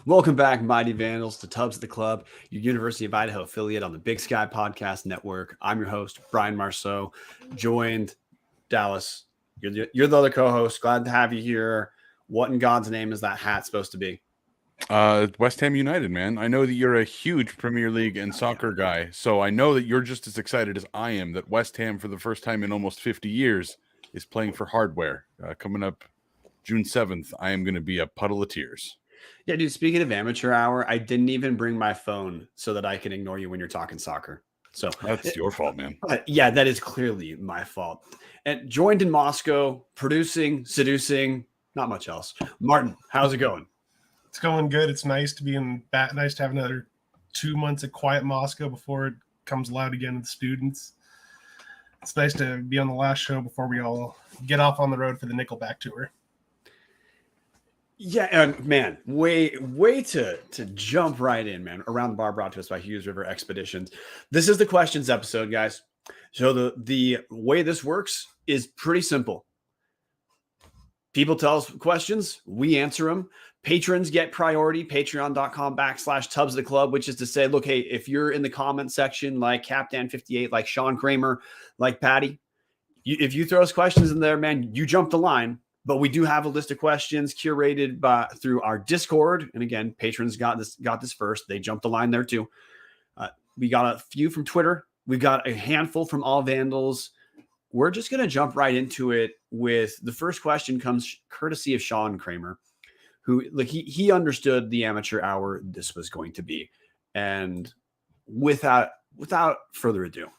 Welcome back, Mighty Vandals, to Tubs of the Club, your University of Idaho affiliate on the Big Sky Podcast Network. I'm your host, Brian Marceau, joined Dallas. You're the other co-host. Glad to have you here. What in God's name is that hat supposed to be? West Ham United, man. I know that you're a huge Premier League and soccer guy, so I know that you're just as excited as I am that West Ham, for the first time in almost 50 years, is playing for hardware. Coming up June 7th, I am going to be a puddle of tears. Yeah, dude, speaking of amateur hour, I didn't even bring my phone so that I can ignore you when you're talking soccer. So that's your fault, man. Yeah, that is clearly my fault. And joined in Moscow, producing, seducing, not much else. Martin, how's it going? It's going good. It's nice to be nice to have another 2 months of quiet Moscow before it comes loud again with the students. It's nice to be on the last show before we all get off on the road for the Nickelback tour. Yeah, and man, way to jump right in, man. Around the Bar, brought to us by Hughes River Expeditions. This is the questions episode, guys. So the way this works is pretty simple. People tell us questions, we answer them. Patrons get priority, patreon.com/Tubs of the Club, which is to say, look, hey, if you're in the comment section like Captain58, like Sean Kramer, like Patty, if you throw us questions in there, man, you jump the line. But we do have a list of questions curated through our Discord. And again, patrons got this first. They jumped the line there too. We got a few from Twitter. We've got a handful from All Vandals. We're just going to jump right into it with the first question comes courtesy of Sean Kramer, who he understood the amateur hour this was going to be. And without further ado,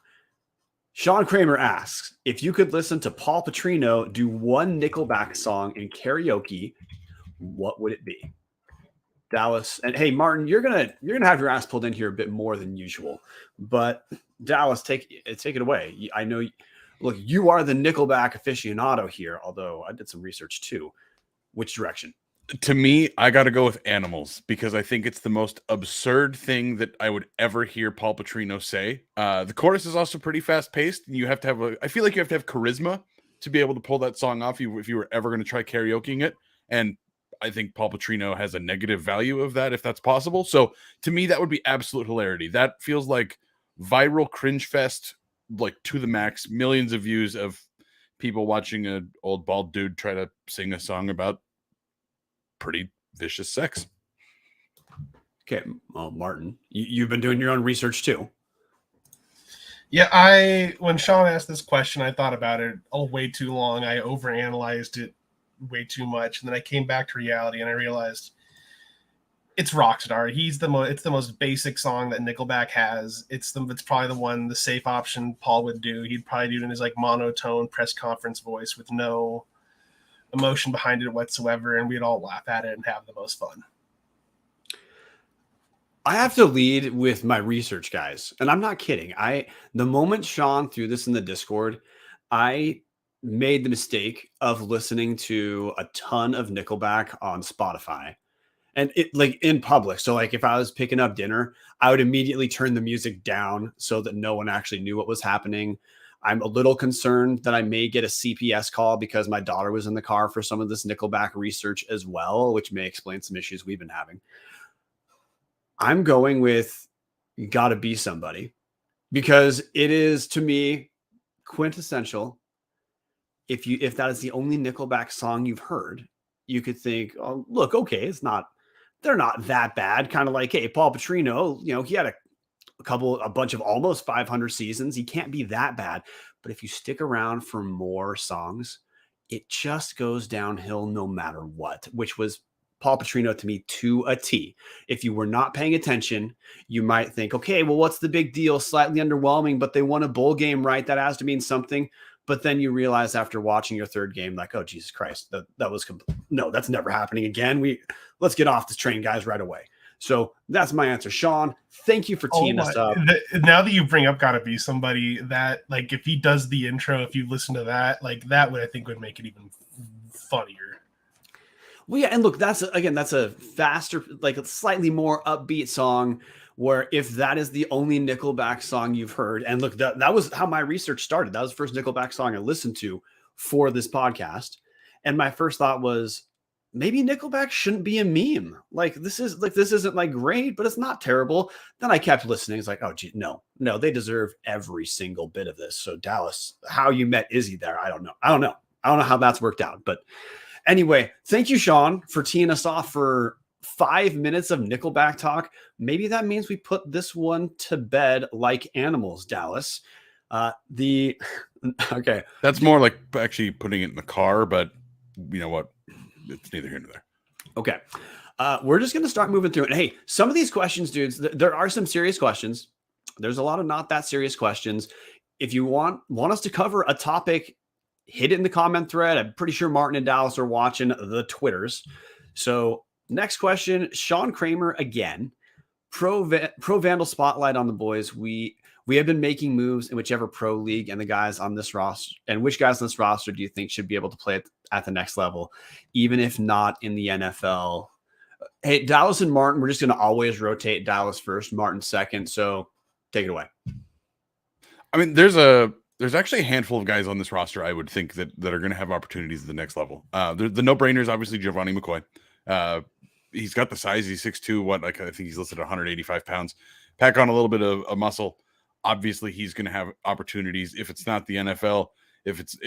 Sean Kramer asks, if you could listen to Paul Petrino do one Nickelback song in karaoke, what would it be? Dallas, and hey, Martin, you're gonna have your ass pulled in here a bit more than usual, but Dallas, take it away. I know, look, you are the Nickelback aficionado here, although I did some research too. Which direction? To me, I got to go with Animals because I think it's the most absurd thing that I would ever hear Paul Petrino say. The chorus is also pretty fast paced. You have to have I feel like you have to have charisma to be able to pull that song off if you were ever going to try karaokeing it. And I think Paul Petrino has a negative value of that if that's possible. So to me, that would be absolute hilarity. That feels like viral cringe fest, like to the max, millions of views of people watching an old bald dude try to sing a song about pretty vicious sex. Okay, well, Martin, you've been doing your own research too. Yeah, when Sean asked this question, I thought about it way too long. I overanalyzed it way too much, and then I came back to reality, and I realized it's Rockstar. It's the most basic song that Nickelback has. It's probably the safe option Paul would do. He'd probably do it in his like monotone press conference voice with no emotion behind it whatsoever, and we'd all laugh at it and have the most fun. I have to lead with my research, guys, and I'm not kidding. The moment Sean threw this in the Discord, I made the mistake of listening to a ton of Nickelback on Spotify, and it like in public. So like if I was picking up dinner, I would immediately turn the music down so that no one actually knew what was happening. I'm a little concerned that I may get a CPS call because my daughter was in the car for some of this Nickelback research as well, which may explain some issues we've been having. I'm going with Gotta Be Somebody because it is, to me, quintessential. If that is the only Nickelback song you've heard, you could think, oh, look, okay, they're not that bad. Kind of like, hey, Paul Petrino, he had a bunch of almost 500 seasons. He can't be that bad. But if you stick around for more songs, it just goes downhill no matter what, which was Paul Petrino to me to a T. If you were not paying attention, you might think, okay, well, what's the big deal? Slightly underwhelming, but they won a bowl game, right? That has to mean something. But then you realize after watching your third game, like, oh, Jesus Christ, that was no, that's never happening again. Let's get off this train, guys, right away. So that's my answer. Sean, thank you for teeing us up. Now that you bring up Gotta Be Somebody, that like if he does the intro, if you listen to that, like that would I think would make it even funnier. Well, yeah, and look, that's a faster, like a slightly more upbeat song where if that is the only Nickelback song you've heard, and look, that was how my research started. That was the first Nickelback song I listened to for this podcast. And my first thought was, maybe Nickelback shouldn't be a meme. Like this isn't like great, but it's not terrible. Then I kept listening. It's like, oh gee, no, they deserve every single bit of this. So Dallas, how you met Izzy there, I don't know. I don't know how that's worked out. But anyway, thank you, Sean, for teeing us off for 5 minutes of Nickelback talk. Maybe that means we put this one to bed like animals, Dallas. Okay. That's more like actually putting it in the car, but you know what? It's neither here nor there. Okay. We're just going to start moving through it. Hey, some of these questions, dudes, there are some serious questions. There's a lot of not that serious questions. If you want us to cover a topic, hit it in the comment thread. I'm pretty sure Martin and Dallas are watching the Twitters. So next question, Sean Kramer again. Pro Vandal spotlight on the boys. We have been making moves in whichever pro league, and the guys on this roster, and which guys on this roster do you think should be able to play at the next level, even if not in the NFL? Hey, Dallas and Martin, we're just going to always rotate Dallas first, Martin second. So take it away. I mean, there's actually a handful of guys on this roster I would think that are going to have opportunities at the next level. The no-brainers, obviously, Giovanni McCoy. He's got the size. He's 6'2". I think he's listed at 185 pounds. Pack on a little bit of muscle. Obviously, he's going to have opportunities. If it's not the NFL, if it's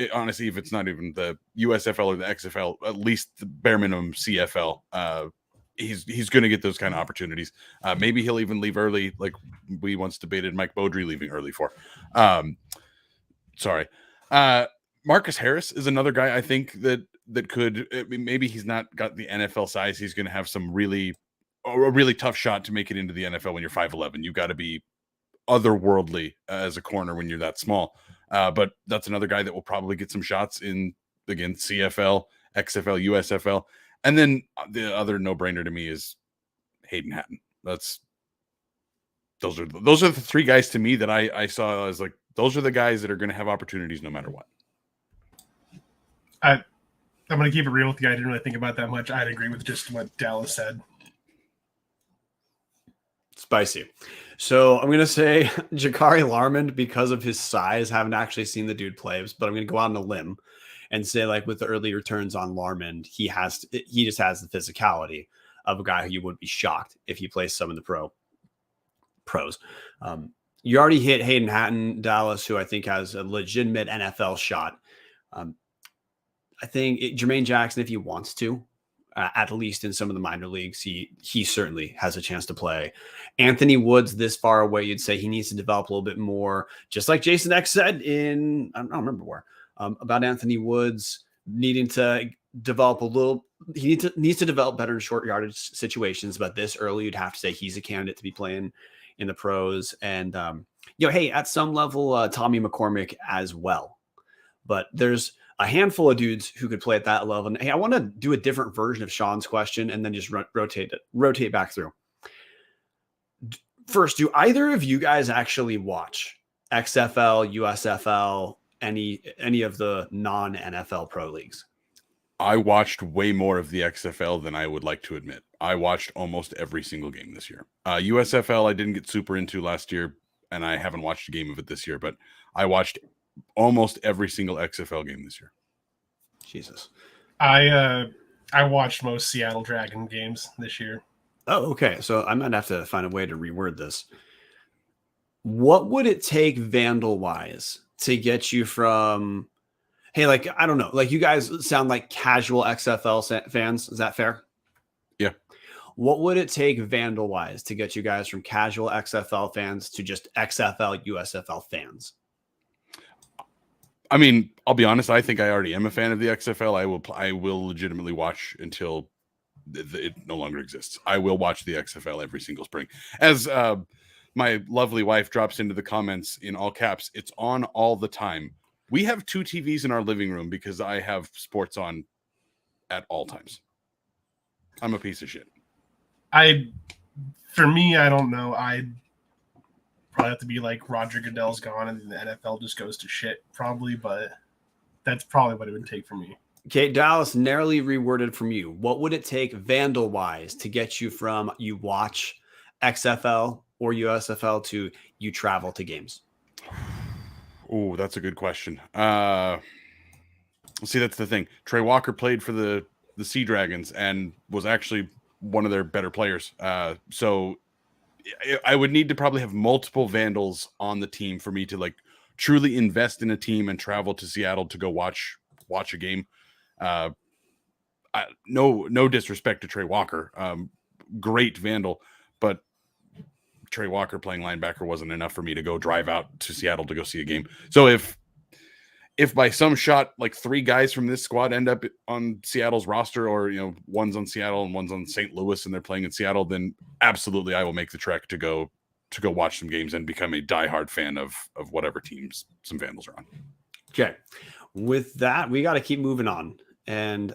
not even the USFL or the XFL, at least the bare minimum CFL, he's going to get those kind of opportunities. Maybe he'll even leave early, like we once debated Mike Beaudry leaving early for. Marcus Harris is another guy I think that could, maybe he's not got the NFL size. He's going to have a really tough shot to make it into the NFL when you're 5'11". You've got to be otherworldly as a corner when you're that small. But that's another guy that will probably get some shots in, again, CFL, XFL, USFL. And then the other no-brainer to me is Hayden Hatton. Those are the three guys to me that I saw as like, those are the guys that are going to have opportunities no matter what. I'm going to keep it real with you. I didn't really think about that much. I'd agree with just what Dallas said. Spicy. So I'm going to say Jakari Larmond, because of his size. Haven't actually seen the dude play, but I'm going to go out on a limb and say, like, with the early returns on Larmond, he just has the physicality of a guy who you wouldn't be shocked if he plays some of the pros. You already hit Hayden Hatton, Dallas, who I think has a legitimate NFL shot. I think Jermaine Jackson, if he wants to, at least in some of the minor leagues, he certainly has a chance to play. Anthony Woods, this far away, you'd say he needs to develop a little bit more, just like Jason X said in, I don't remember where, about Anthony Woods needing to develop a little. He needs to develop better in short yardage situations, but this early, you'd have to say he's a candidate to be playing in the pros. And, hey, at some level, Tommy McCormick as well. But there's a handful of dudes who could play at that level. And hey, I want to do a different version of Sean's question and then just rotate back through. First, do either of you guys actually watch XFL, USFL, any of the non-NFL pro leagues? I watched way more of the XFL than I would like to admit. I watched almost every single game this year. USFL, I didn't get super into last year, and I haven't watched a game of it this year, but I watched almost every single XFL game this year. Jesus. I watched most Seattle Dragon games this year. Oh, okay. So I might have to find a way to reword this. What would it take Vandal-wise to get you from, hey, like, I don't know, like you guys sound like casual XFL fans. Is that fair? Yeah. What would it take Vandal-wise to get you guys from casual XFL fans to just XFL, USFL fans? I mean, I'll be honest. I think I already am a fan of the XFL. I will legitimately watch until it no longer exists. I will watch the XFL every single spring. As my lovely wife drops into the comments in all caps, it's on all the time. We have 2 TVs in our living room because I have sports on at all times. I'm a piece of shit. For me, I don't know. I'd probably have to be like Roger Goodell's gone and the NFL just goes to shit, probably, but that's probably what it would take for me. Okay, Dallas, narrowly reworded from you. What would it take Vandal-wise to get you from you watch XFL or USFL to you travel to games? Oh, that's a good question. See, that's the thing. Trey Walker played for the the Sea Dragons and was actually one of their better players. So I would need to probably have multiple Vandals on the team for me to like truly invest in a team and travel to Seattle to go watch a game. No disrespect to Trey Walker, great Vandal, but Trey Walker playing linebacker wasn't enough for me to go drive out to Seattle to go see a game. So if by some shot like 3 guys from this squad end up on Seattle's roster, or one's on Seattle and one's on St. Louis and they're playing in Seattle, then absolutely I will make the trek to go watch some games and become a diehard fan of whatever teams some Vandals are on. Okay. With that, we got to keep moving on. And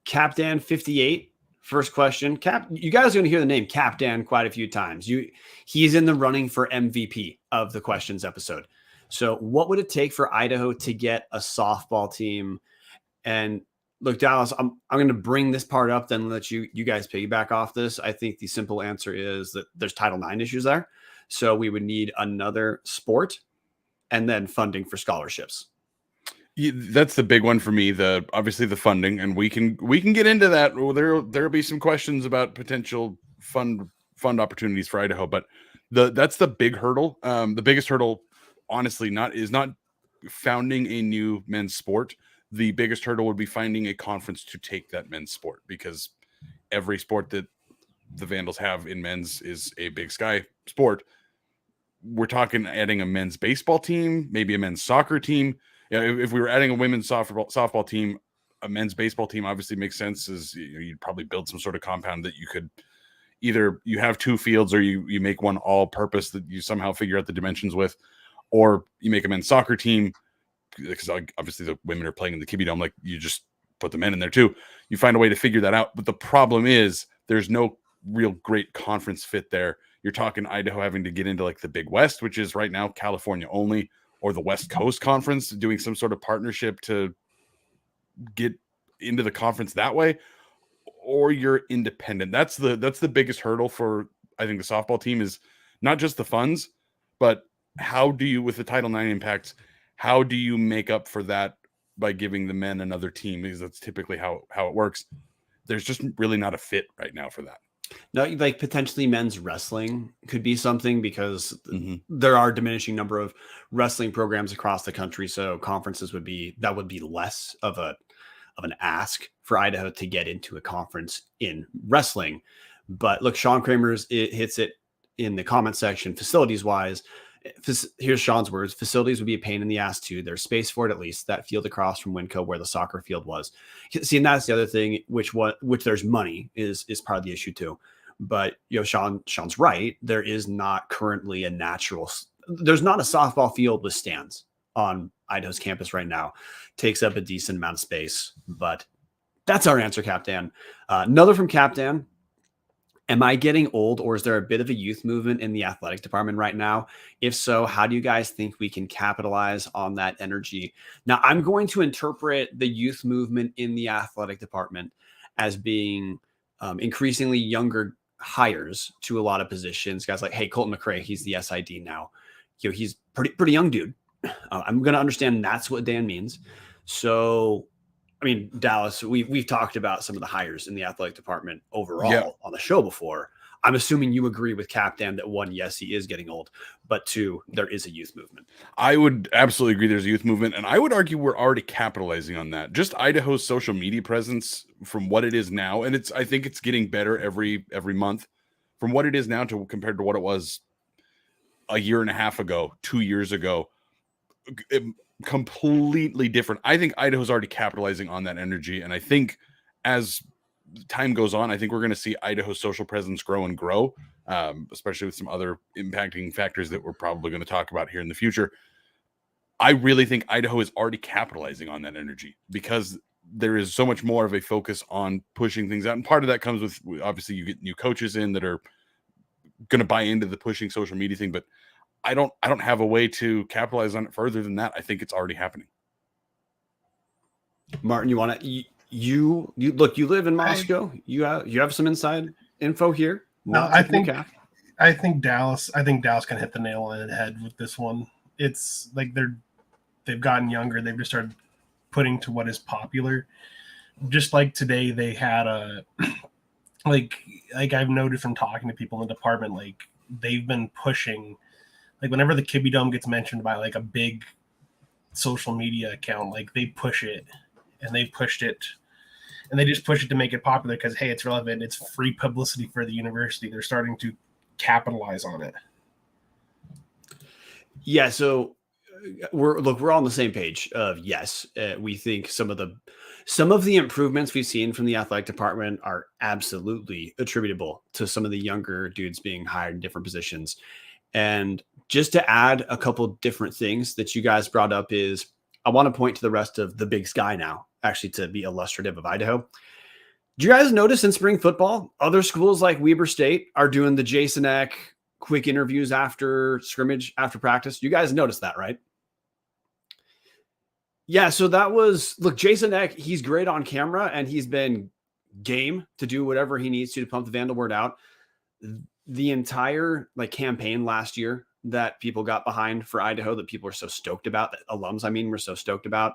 Captain 58, first question. You guys are going to hear the name Captain quite a few times. He's in the running for MVP of the questions episode. So what would it take for Idaho to get a softball team? And look, Dallas, I'm going to bring this part up, then let you guys piggyback off this. I think the simple answer is that there's Title IX issues there. So we would need another sport and then funding for scholarships. Yeah, that's the big one for me. Obviously the funding, and we can get into that. There'll be some questions about potential fund opportunities for Idaho, but that's the big hurdle. The biggest hurdle, honestly, is not founding a new men's sport. The biggest hurdle would be finding a conference to take that men's sport, because every sport that the Vandals have in men's is a Big Sky sport. We're talking adding a men's baseball team, maybe a men's soccer team. If we were adding a women's softball team, a men's baseball team obviously makes sense. You'd probably build some sort of compound that you could either you have 2 fields, or you make one all purpose that you somehow figure out the dimensions with, or you make a men's soccer team, because obviously the women are playing in the Kibbie Dome. Like, you just put the men in there too. You find a way to figure that out. But the problem is there's no real great conference fit there. You're talking Idaho having to get into like the Big West, which is right now California only, or the West Coast Conference, doing some sort of partnership to get into the conference that way, or you're independent. That's the biggest hurdle for, I think, the softball team, is not just the funds, but how do you, with the Title IX impacts, how do you make up for that by giving the men another team? Because that's typically how it works. There's just really not a fit right now for that. No, like potentially men's wrestling could be something, because there are a diminishing number of wrestling programs across the country. So conferences would be less of an ask for Idaho to get into a conference in wrestling. But look, Sean Kramer's hits it in the comment section. Facilities wise, here's Sean's words: facilities would be a pain in the ass too. There's space for it, at least that field across from Winco where the soccer field was. See, and that's the other thing, which there's money is part of the issue too. But Sean's right. There is not currently there's not a softball field with stands on Idaho's campus right now. Takes up a decent amount of space, but that's our answer, Captain. Another from Captain. Am I getting old, or is there a bit of a youth movement in the athletic department right now? If so, how do you guys think we can capitalize on that energy? Now, I'm going to interpret the youth movement in the athletic department as being increasingly younger hires to a lot of positions. Guys like, hey, Colton McRae, he's the SID now. He's pretty young dude. I'm going to understand that's what Dan means. So, I mean, Dallas, we've talked about some of the hires in the athletic department overall on the show before. I'm assuming you agree with Captain that 1, yes, he is getting old, but 2, there is a youth movement. I would absolutely agree there's a youth movement, and I would argue we're already capitalizing on that. Just Idaho's social media presence from what it is now, and I think it's getting better every month from what it is now to compared to what it was a year and a half ago, 2 years ago. Completely different. I think Idaho's already capitalizing on that energy, and I think as time goes on, I think we're going to see Idaho's social presence grow and grow, especially with some other impacting factors that we're probably going to talk about here in the future. I really think Idaho is already capitalizing on that energy, because there is so much more of a focus on pushing things out, and part of that comes with, obviously, you get new coaches in that are going to buy into the pushing social media thing, but I don't have a way to capitalize on it further than that. I think it's already happening. Martin, you want to you look, you live in Moscow. You have some inside info here. No, I think Dallas can hit the nail on the head with this one. It's like they've gotten younger. They've just started putting to what is popular. just like today, they had a like I've noted from talking to people in the department, like they've been pushing, like whenever the Kibby Dome gets mentioned by like a big social media account, like they push it, and they pushed it, and they just push it to make it popular because hey, it's relevant, it's free publicity for the university. They're starting to capitalize on it. Yeah, so we're all on the same page of yes, we think some of the improvements we've seen from the athletic department are absolutely attributable to some of the younger dudes being hired in different positions. And just to add a couple different things that you guys brought up is I want to point to the rest of the Big Sky now, actually to be illustrative of Idaho. Do you guys notice in spring football, other schools like Weber State are doing the Jason Eck quick interviews after scrimmage, after practice? You guys noticed that, right? Yeah, so that was look, Jason Eck, he's great on camera and he's been game to do whatever he needs to pump the Vandal word out. The entire like campaign last year that people got behind for Idaho, that people are so stoked about, that alums, I mean, were so stoked about.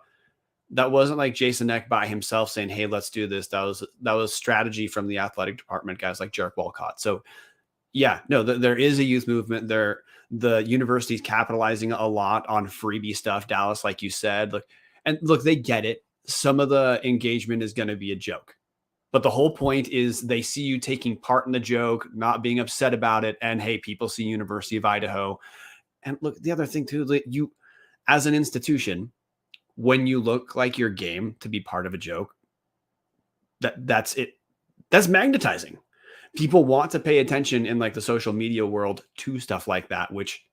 That wasn't like Jason Eck by himself saying, "Hey, let's do this." That was strategy from the athletic department, guys like Jarek Walcott. So yeah, no, there is a youth movement there. The university's capitalizing a lot on freebie stuff, Dallas, like you said. Look, they get it. Some of the engagement is going to be a joke. But the whole point is they see you taking part in the joke, not being upset about it. And hey, people see University of Idaho. And look, the other thing too, that you, as an institution, when you look like you're game to be part of a joke, that's it. That's magnetizing. People want to pay attention in like the social media world to stuff like that, which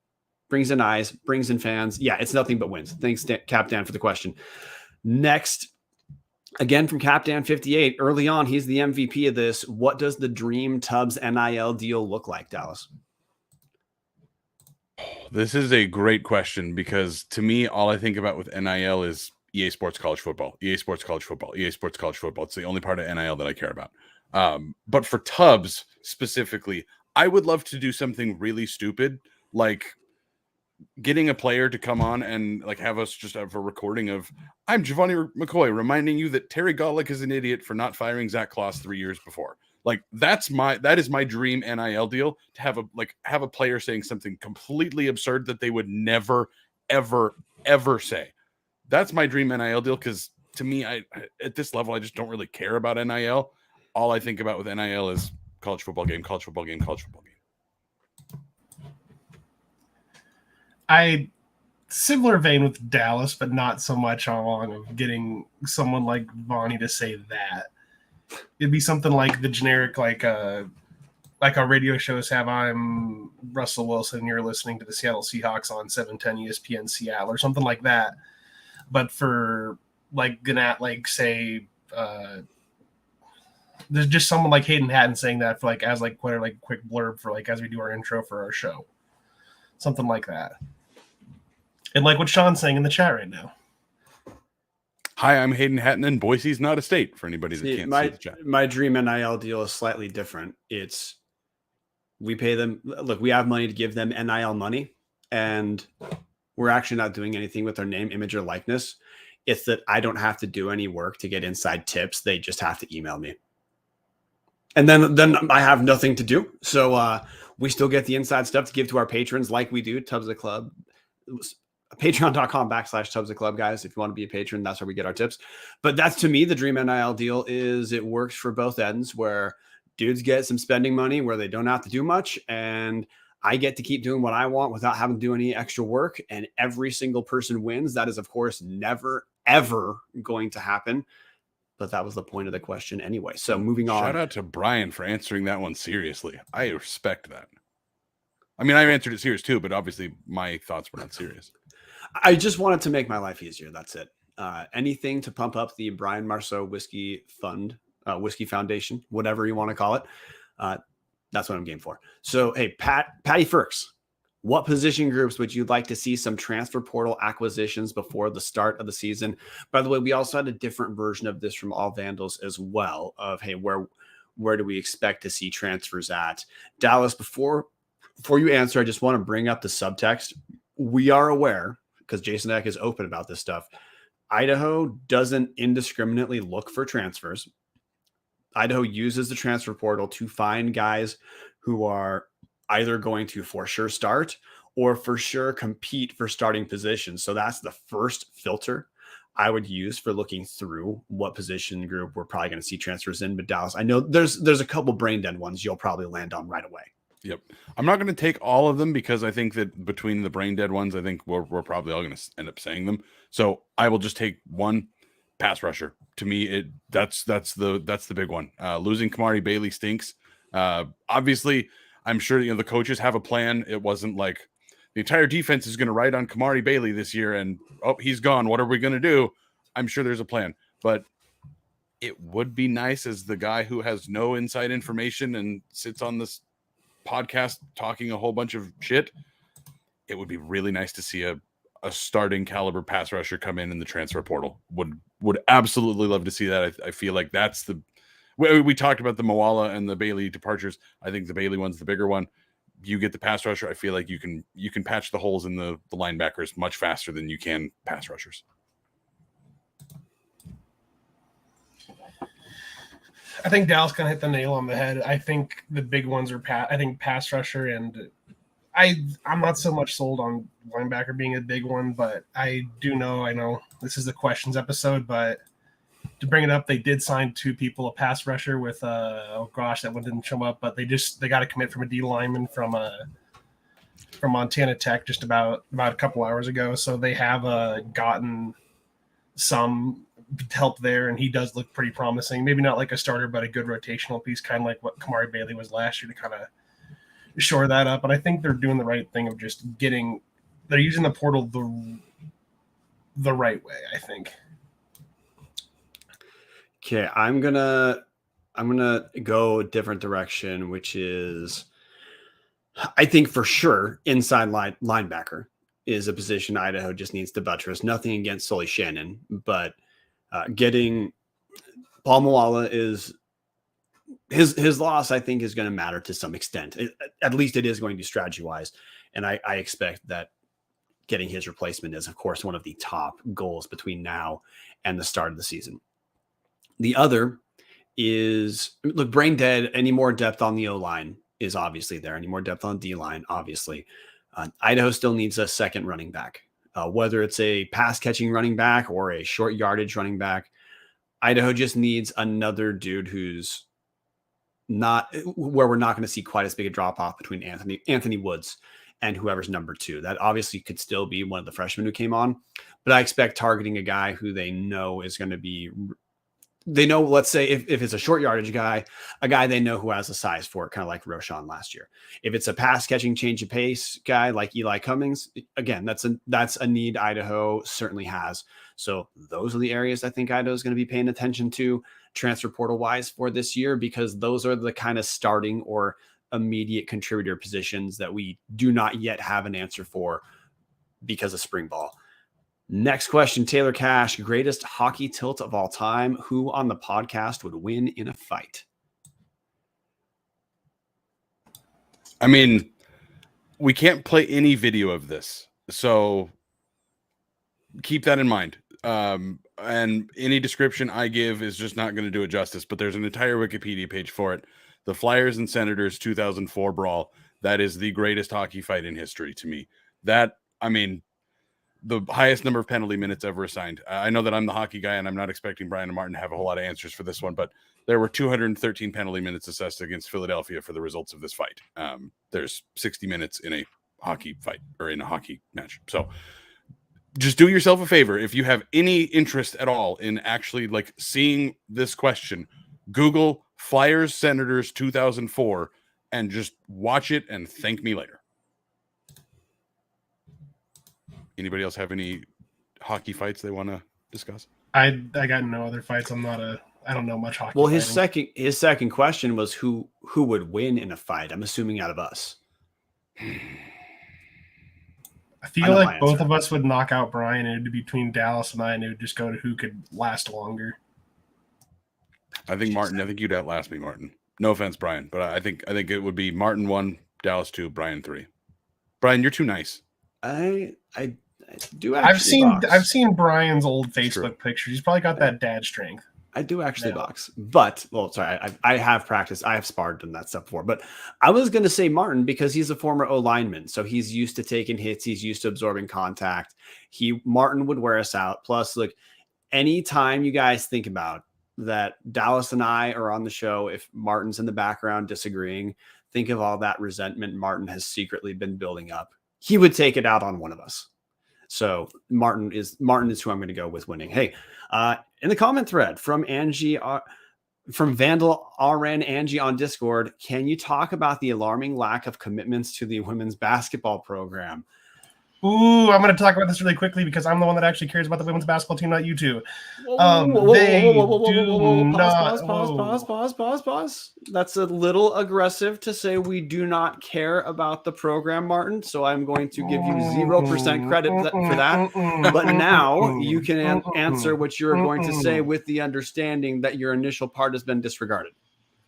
brings in eyes, brings in fans. Yeah, it's nothing but wins. Thanks, Cap Dan, for the question. Next, again from Cap Dan 58. Early on, he's the MVP of this. What does the dream Tubbs NIL deal look like, Dallas? This is a great question because to me, all I think about with NIL is EA Sports College Football, EA Sports College Football, EA Sports College Football. It's the only part of NIL that I care about. But for Tubbs specifically, I would love to do something really stupid, like getting a player to come on and like have us just have a recording of I'm Giovanni McCoy reminding you that Terry Gotlick is an idiot for not firing Zach Kloss 3 years before. Like that is my dream NIL deal, to have a player saying something completely absurd that they would never, ever, ever say. That's my dream NIL deal, because to me, I at this level, I just don't really care about NIL. All I think about with NIL is college football game, college football game, college football game. Similar vein with Dallas, but not so much along of getting someone like Vonnie to say that. It'd be something like the generic, like our radio shows have. I'm Russell Wilson. You're listening to the Seattle Seahawks on 710 ESPN Seattle, or something like that. But for like Gannett, like say, there's just someone like Hayden Hatton saying that for like as like quite a quick blurb for like as we do our intro for our show, something like that. And like what Sean's saying in the chat right now. Hi, I'm Hayden Hatton, and Boise's not a state, for anybody that can't see the chat. My dream NIL deal is slightly different. It's we pay them. Look, we have money to give them NIL money, and we're actually not doing anything with their name, image, or likeness. It's that I don't have to do any work to get inside tips. They just have to email me. And then I have nothing to do. So we still get the inside stuff to give to our patrons like we do, Tubbs the Club. Patreon.com/Tubbs the Club, guys. If you want to be a patron, that's where we get our tips. But that's, to me, the dream NIL deal is it works for both ends, where dudes get some spending money where they don't have to do much, and I get to keep doing what I want without having to do any extra work, and every single person wins. That is, of course, never, ever going to happen. But that was the point of the question anyway. So moving on. Shout out to Brian for answering that one seriously. I respect that. I mean, I answered it serious too, but obviously my thoughts were not serious. I just wanted to make my life easier. That's it. Anything to pump up the Brian Marceau Whiskey Fund, Whiskey Foundation, whatever you want to call it. That's what I'm game for. So, hey, Patty Firks, what position groups would you like to see some transfer portal acquisitions before the start of the season? By the way, we also had a different version of this from All Vandals as well of, hey, where do we expect to see transfers at? Dallas, before you answer, I just want to bring up the subtext. We are aware, because Jason Eck is open about this stuff, Idaho doesn't indiscriminately look for transfers. Idaho uses the transfer portal to find guys who are either going to for sure start or for sure compete for starting positions. So that's the first filter I would use for looking through what position group we're probably going to see transfers in. But Dallas, I know there's a couple brain dead ones you'll probably land on right away. Yep. I'm not going to take all of them because I think that between the brain dead ones, I think we're probably all going to end up saying them. So I will just take one: pass rusher. To me, that's the big one. Losing Kamari Bailey stinks. Obviously, I'm sure the coaches have a plan. It wasn't like the entire defense is going to ride on Kamari Bailey this year and he's gone. What are we going to do? I'm sure there's a plan, but it would be nice as the guy who has no inside information and sits on this podcast talking a whole bunch of shit. It would be really nice to see a starting caliber pass rusher come in the transfer portal. Would absolutely love to see that. I feel like that's we talked about the Moala and the Bailey departures. I think the Bailey one's the bigger one. You get the pass rusher. I feel like you can patch the holes in the linebackers much faster than you can pass rushers. I think Dallas kind of hit the nail on the head. I think the big ones are pass rusher, and I'm not so much sold on linebacker being a big one, but I know this is the questions episode, but to bring it up, they did sign 2 people, a pass rusher with that one didn't show up, but they got a commit from a D lineman from Montana Tech just about a couple hours ago. So they have gotten some help there, and he does look pretty promising. Maybe not like a starter, but a good rotational piece, kind of like what Kamari Bailey was last year, to kind of shore that up. And I think they're doing the right thing of just they're using the portal the right way, I think. Okay, I'm gonna go a different direction, which is, I think for sure inside linebacker is a position Idaho just needs to buttress. Nothing against Sully Shannon, but getting Paul Moala is his loss, I think, is going to matter to some extent. At least it is going to strategy wise, and I expect that getting his replacement is, of course, one of the top goals between now and the start of the season. The other is, look, brain dead. Any more depth on the O-line is obviously there. Any more depth on D-line, obviously. Idaho still needs a second running back, whether it's a pass-catching running back or a short yardage running back. Idaho just needs another dude who's not where we're not going to see quite as big a drop-off between Anthony Woods and whoever's number 2. That obviously could still be one of the freshmen who came on, but I expect targeting a guy who they know is going to be – they know, let's say if it's a short yardage guy, a guy they know who has a size for it, kind of like Roshan last year. If it's a pass catching change of pace guy like Eli Cummings, again, that's a need Idaho certainly has. So those are the areas I think Idaho is going to be paying attention to transfer portal wise for this year, because those are the kind of starting or immediate contributor positions that we do not yet have an answer for because of spring ball. Next question, Taylor Cash, greatest hockey tilt of all time. Who on the podcast would win in a fight? I mean, we can't play any video of this, so keep that in mind. And any description I give is just not going to do it justice, but there's an entire Wikipedia page for it. The Flyers and Senators 2004 brawl. That is the greatest hockey fight in history to me. The highest number of penalty minutes ever assigned. I know that I'm the hockey guy and I'm not expecting Brian and Martin to have a whole lot of answers for this one, but there were 213 penalty minutes assessed against Philadelphia for the results of this fight. There's 60 minutes in a hockey fight or in a hockey match. So just do yourself a favor. If you have any interest at all in actually like seeing this question, Google Flyers Senators 2004 and just watch it and thank me later. Anybody else have any hockey fights they want to discuss? I got no other fights. I don't know much hockey. Well, his second question was who would win in a fight. I'm assuming out of us. I feel like both of us would knock out Brian, and it'd be between Dallas and I, and it would just go to who could last longer. I think Martin. I think you'd outlast me, Martin. No offense, Brian, but I think it would be Martin 1, Dallas 2, Brian 3. Brian, you're too nice. do actually box. I've seen Brian's old It's true. Facebook pictures. He's probably got that dad strength. I do actually No. box, but I have practiced. I have sparred and that stuff before. But I was going to say Martin because he's a former O lineman, so he's used to taking hits. He's used to absorbing contact. Martin would wear us out. Plus, look, anytime you guys think about that, Dallas and I are on the show. If Martin's in the background disagreeing, think of all that resentment Martin has secretly been building up. He would take it out on one of us. So Martin is who I'm going to go with winning. Hey, in the comment thread from Angie, from Vandal RN Angie on Discord, can you talk about the alarming lack of commitments to the women's basketball program? Ooh, I'm going to talk about this really quickly because I'm the one that actually cares about the women's basketball team, not you two. Pause. That's a little aggressive to say we do not care about the program, Martin. So I'm going to give you 0% credit for that. But now you can answer what you're going to say with the understanding that your initial part has been disregarded.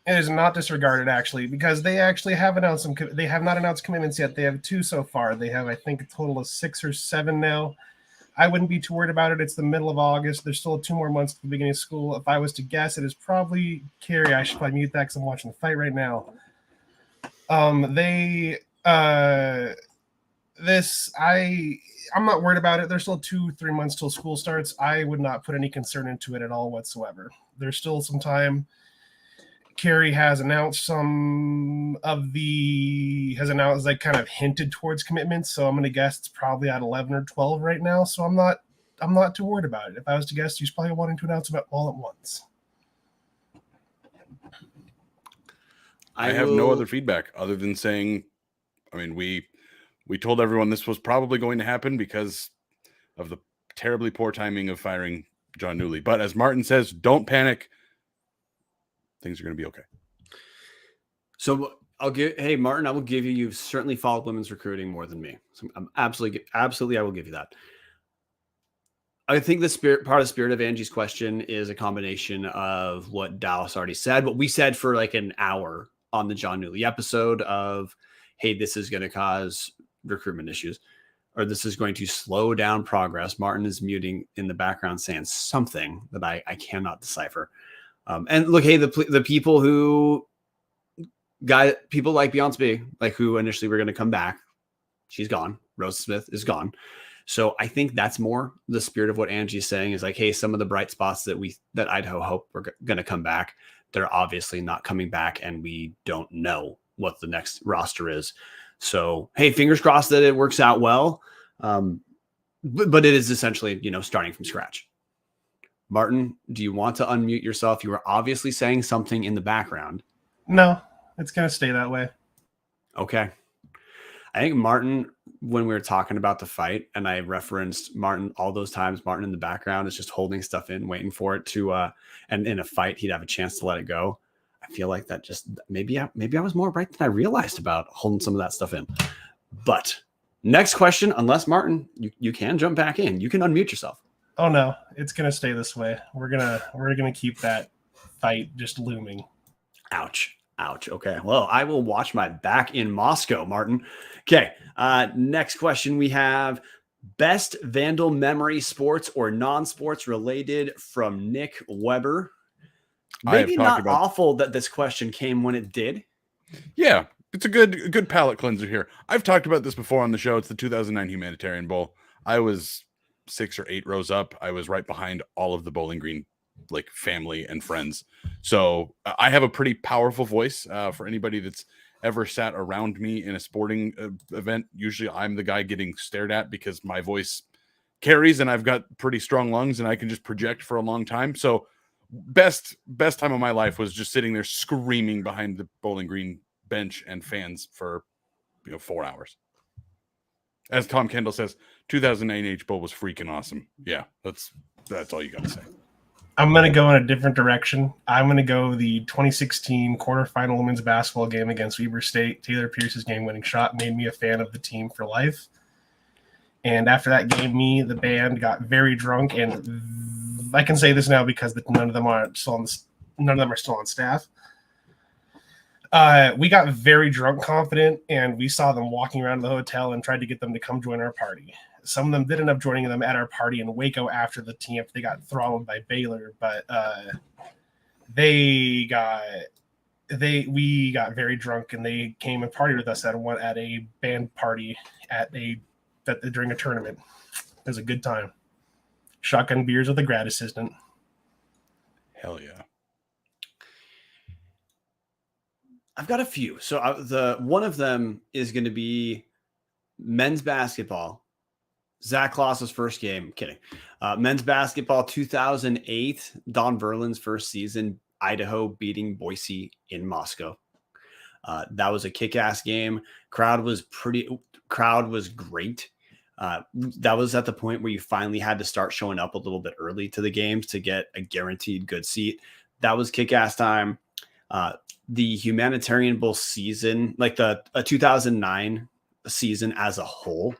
It is not disregarded, actually, because they actually have announced some. They have not announced commitments yet. They have 2 so far. They have, I think, a total of 6 or 7 now. I wouldn't be too worried about it. It's the middle of August. There's still 2 more months to the beginning of school. If I was to guess, it is probably Carrie. I should probably mute that because I'm watching the fight right now. I'm not worried about it. There's still 2-3 months till school starts. I would not put any concern into it at all whatsoever. There's still some time. Carrie has announced kind of hinted towards commitments. So I'm going to guess it's probably at 11 or 12 right now. So I'm not too worried about it. If I was to guess, she's probably wanting to announce about all at once. I have no other feedback other than saying, I mean, we told everyone this was probably going to happen because of the terribly poor timing of firing John Newley. But as Martin says, don't panic. Things are going to be okay. So hey, Martin, I will give you've certainly followed women's recruiting more than me. So I'm absolutely, I will give you that. I think part of the spirit of Angie's question is a combination of what Dallas already said, what we said for like an hour on the John Newley episode of, hey, this is going to cause recruitment issues, or this is going to slow down progress. Martin is muting in the background saying something that I cannot decipher. And look, hey, the people who people like Beyonce, like who initially were going to come back, she's gone. Rose Smith is gone. So I think that's more the spirit of what Angie's saying is like, hey, some of the bright spots that Idaho hope were going to come back, they're obviously not coming back, and we don't know what the next roster is. So, hey, fingers crossed that it works out well. But it is essentially, starting from scratch. Martin, do you want to unmute yourself? You were obviously saying something in the background. No, it's going to stay that way. Okay. I think Martin, when we were talking about the fight, and I referenced Martin all those times, Martin in the background is just holding stuff in, waiting for it to, and in a fight, he'd have a chance to let it go. I feel like that just, maybe I was more right than I realized about holding some of that stuff in. But next question, unless Martin, you can jump back in. You can unmute yourself. Oh no, it's gonna stay this way. We're gonna keep that fight just looming. Ouch. Okay. Well, I will watch my back in Moscow, Martin. Okay. Next question we have: best Vandal memory, sports or non-sports related, from Nick Weber. Maybe not awful that this question came when it did. Yeah, it's a good palate cleanser here. I've talked about this before on the show. It's the 2009 Humanitarian Bowl. I was 6 or 8 rows up. I was right behind all of the Bowling Green family and friends. So I have a pretty powerful voice for anybody that's ever sat around me in a sporting event. Usually I'm the guy getting stared at because my voice carries and I've got pretty strong lungs and I can just project for a long time. So best time of my life was just sitting there screaming behind the Bowling Green bench and fans for 4 hours. As Tom Kendall says, 2009 H Bowl was freaking awesome. Yeah, that's all you got to say. I'm going to go in a different direction. I'm going to go the 2016 quarterfinal women's basketball game against Weber State. Taylor Pierce's game-winning shot made me a fan of the team for life. And after that game, the band got very drunk, and I can say this now because none of them are still on staff. We got very drunk confident, and we saw them walking around the hotel and tried to get them to come join our party. Some of them did end up joining them at our party in Waco after the team after they got throttled by Baylor, but we got very drunk and they came and partied with us at a band party during a tournament. It was a good time. Shotgun beers with a grad assistant. Hell yeah. I've got a few. So one of them is going to be men's basketball. Zach Kloss's first game. Kidding. Men's basketball 2008. Don Verlin's first season. Idaho beating Boise in Moscow. That was a kick-ass game. Crowd was great. That was at the point where you finally had to start showing up a little bit early to the games to get a guaranteed good seat. That was kick-ass time. The Humanitarian Bowl season, like a 2009 season as a whole,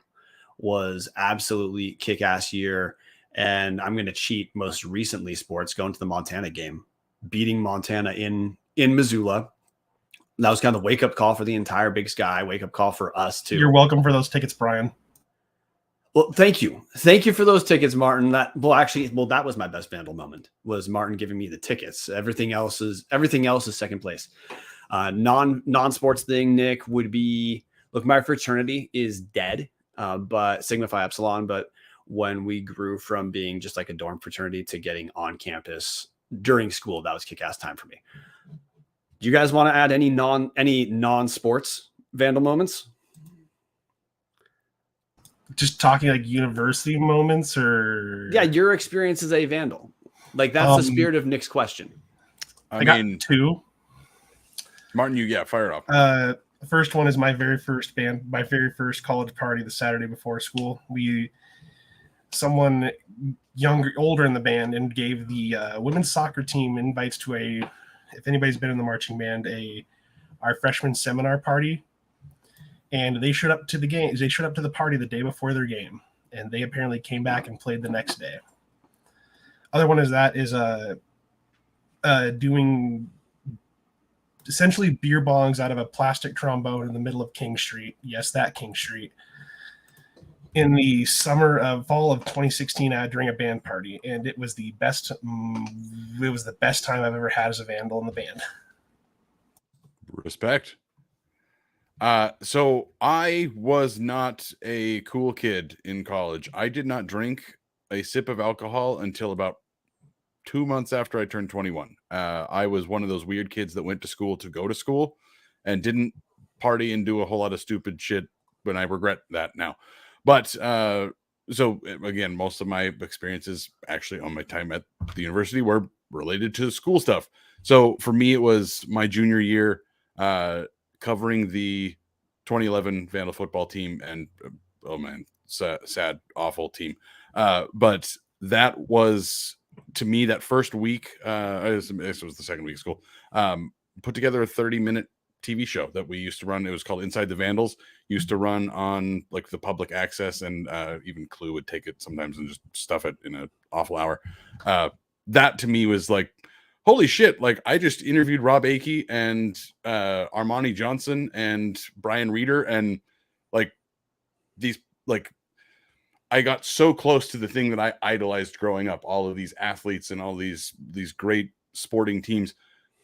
was absolutely kick-ass year. And I'm going to cheat most recently sports, going to the Montana game, beating Montana in Missoula. That was kind of the wake-up call for the entire Big Sky, wake-up call for us too. You're welcome for those tickets, Brian. Well, thank you. Thank you for those tickets, Martin. That was my best Vandal moment, was Martin giving me the tickets. Everything else is second place. Non-sports thing, Nick, would be, look, my fraternity is dead, but Sigma Phi Epsilon. But when we grew from being just like a dorm fraternity to getting on campus during school, that was kick-ass time for me. Do you guys want to add any non-sports Vandal moments? Just talking like university moments, or your experience as a Vandal. Like, that's the spirit of Nick's question. I got two. Martin, fire it off. The first one is my very first college party the Saturday before school. Someone older in the band and gave the women's soccer team invites to if anybody's been in the marching band, our freshman seminar party. And they showed up to the game. They showed up to the party the day before their game, and they apparently came back and played the next day. Other one is doing essentially beer bongs out of a plastic trombone in the middle of King Street. Yes, that King Street. In the fall of 2016, during a band party, and it was the best. It was the best time I've ever had as a Vandal in the band. Respect. So I was not a cool kid in college. I did not drink a sip of alcohol until about 2 months after I turned 21. I was one of those weird kids that went to school to go to school and didn't party and do a whole lot of stupid shit, when I regret that now. But so again, most of my experiences actually on my time at the university were related to school stuff. So for me, it was my junior year, covering the 2011 Vandal football team, and oh man, sad, awful team. But that was, to me, that first week, this was the second week of school, put together a 30-minute TV show that we used to run. It was called Inside the Vandals. Used to run on like the public access, and even Clue would take it sometimes and just stuff it in an awful hour. That to me was like, holy shit, like I just interviewed Rob Akey and Armani Johnson and Brian Reeder, and like these, like I got so close to the thing that I idolized growing up, all of these athletes and all these great sporting teams.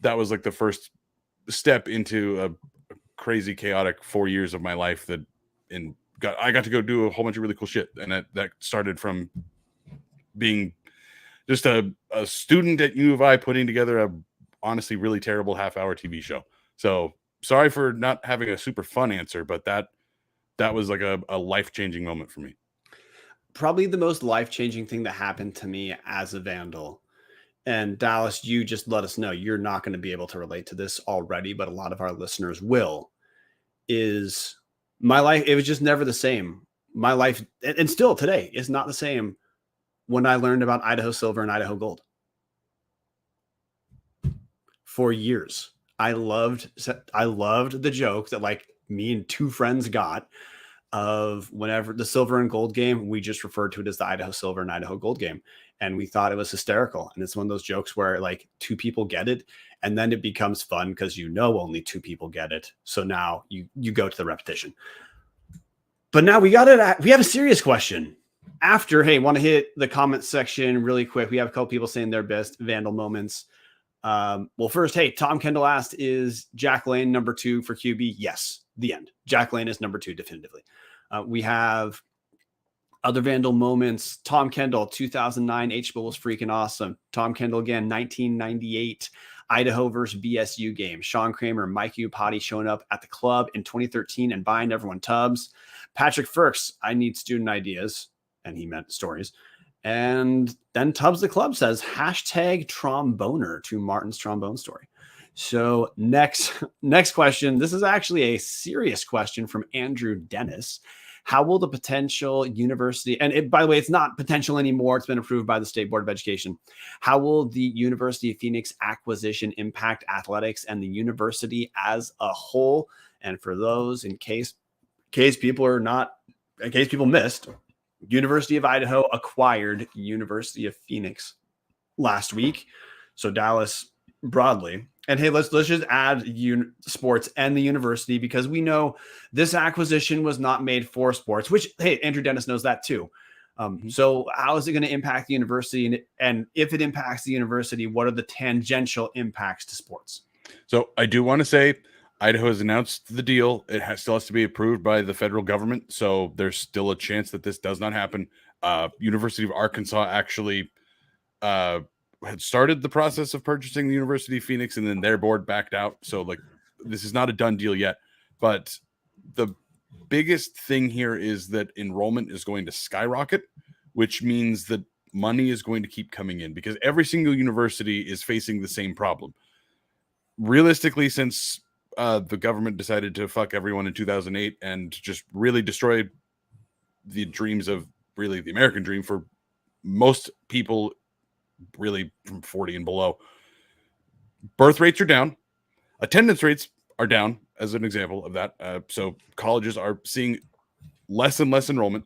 That was like the first step into a crazy, chaotic 4 years of my life I got to go do a whole bunch of really cool shit. And that started from being just a student at U of I putting together a honestly really terrible half-hour TV show. So sorry for not having a super fun answer, but that was like a life-changing moment for me. Probably the most life-changing thing that happened to me as a Vandal. And Dallas, you just let us know you're not going to be able to relate to this already, but a lot of our listeners will, is my life. It was just never the same. My life, and still today, is not the same when I learned about Idaho Silver and Idaho Gold. For years, I loved the joke that like me and two friends got of whenever the silver and gold game, we just referred to it as the Idaho Silver and Idaho Gold game. And we thought it was hysterical. And it's one of those jokes where like two people get it, and then it becomes fun because only two people get it. So now you go to the repetition. But now we have a serious question. after, hey, want to hit the comment section really quick. We have a couple people saying their best Vandal moments. Well, first, hey, Tom Kendall asked, is Jack Lane number 2 for QB? Yes, the end. Jack Lane is number 2 definitively. We have other Vandal moments. Tom Kendall, 2009 H-Bowl was freaking awesome. Tom Kendall again, 1998 Idaho versus BSU game. Sean Kramer, Mike Upati showing up at the club in 2013 and buying everyone tubs. Patrick Firks, I need student ideas. And he meant stories. And then Tubbs the Club says hashtag tromboner to Martin's trombone story. So next question. This is actually a serious question from Andrew Dennis. How will the potential university, and by the way, it's not potential anymore, it's been approved by the State Board of Education. How will the University of Phoenix acquisition impact athletics and the university as a whole? And for those, in case people missed, University of Idaho acquired University of Phoenix last week. So Dallas broadly. And hey, let's just add sports and the university, because we know this acquisition was not made for sports, which, hey, Andrew Dennis knows that too. So how is it going to impact the university? And if it impacts the university, what are the tangential impacts to sports? So I do want to say Idaho has announced the deal. It still has to be approved by the federal government. So there's still a chance that this does not happen. University of Arkansas actually had started the process of purchasing the University of Phoenix, and then their board backed out. So like, this is not a done deal yet, but the biggest thing here is that enrollment is going to skyrocket, which means that money is going to keep coming in because every single university is facing the same problem. Realistically, since the government decided to fuck everyone in 2008 and just really destroy the dreams of really the American dream for most people, really from 40 and below. Birth rates are down. Attendance rates are down, as an example of that. So colleges are seeing less and less enrollment.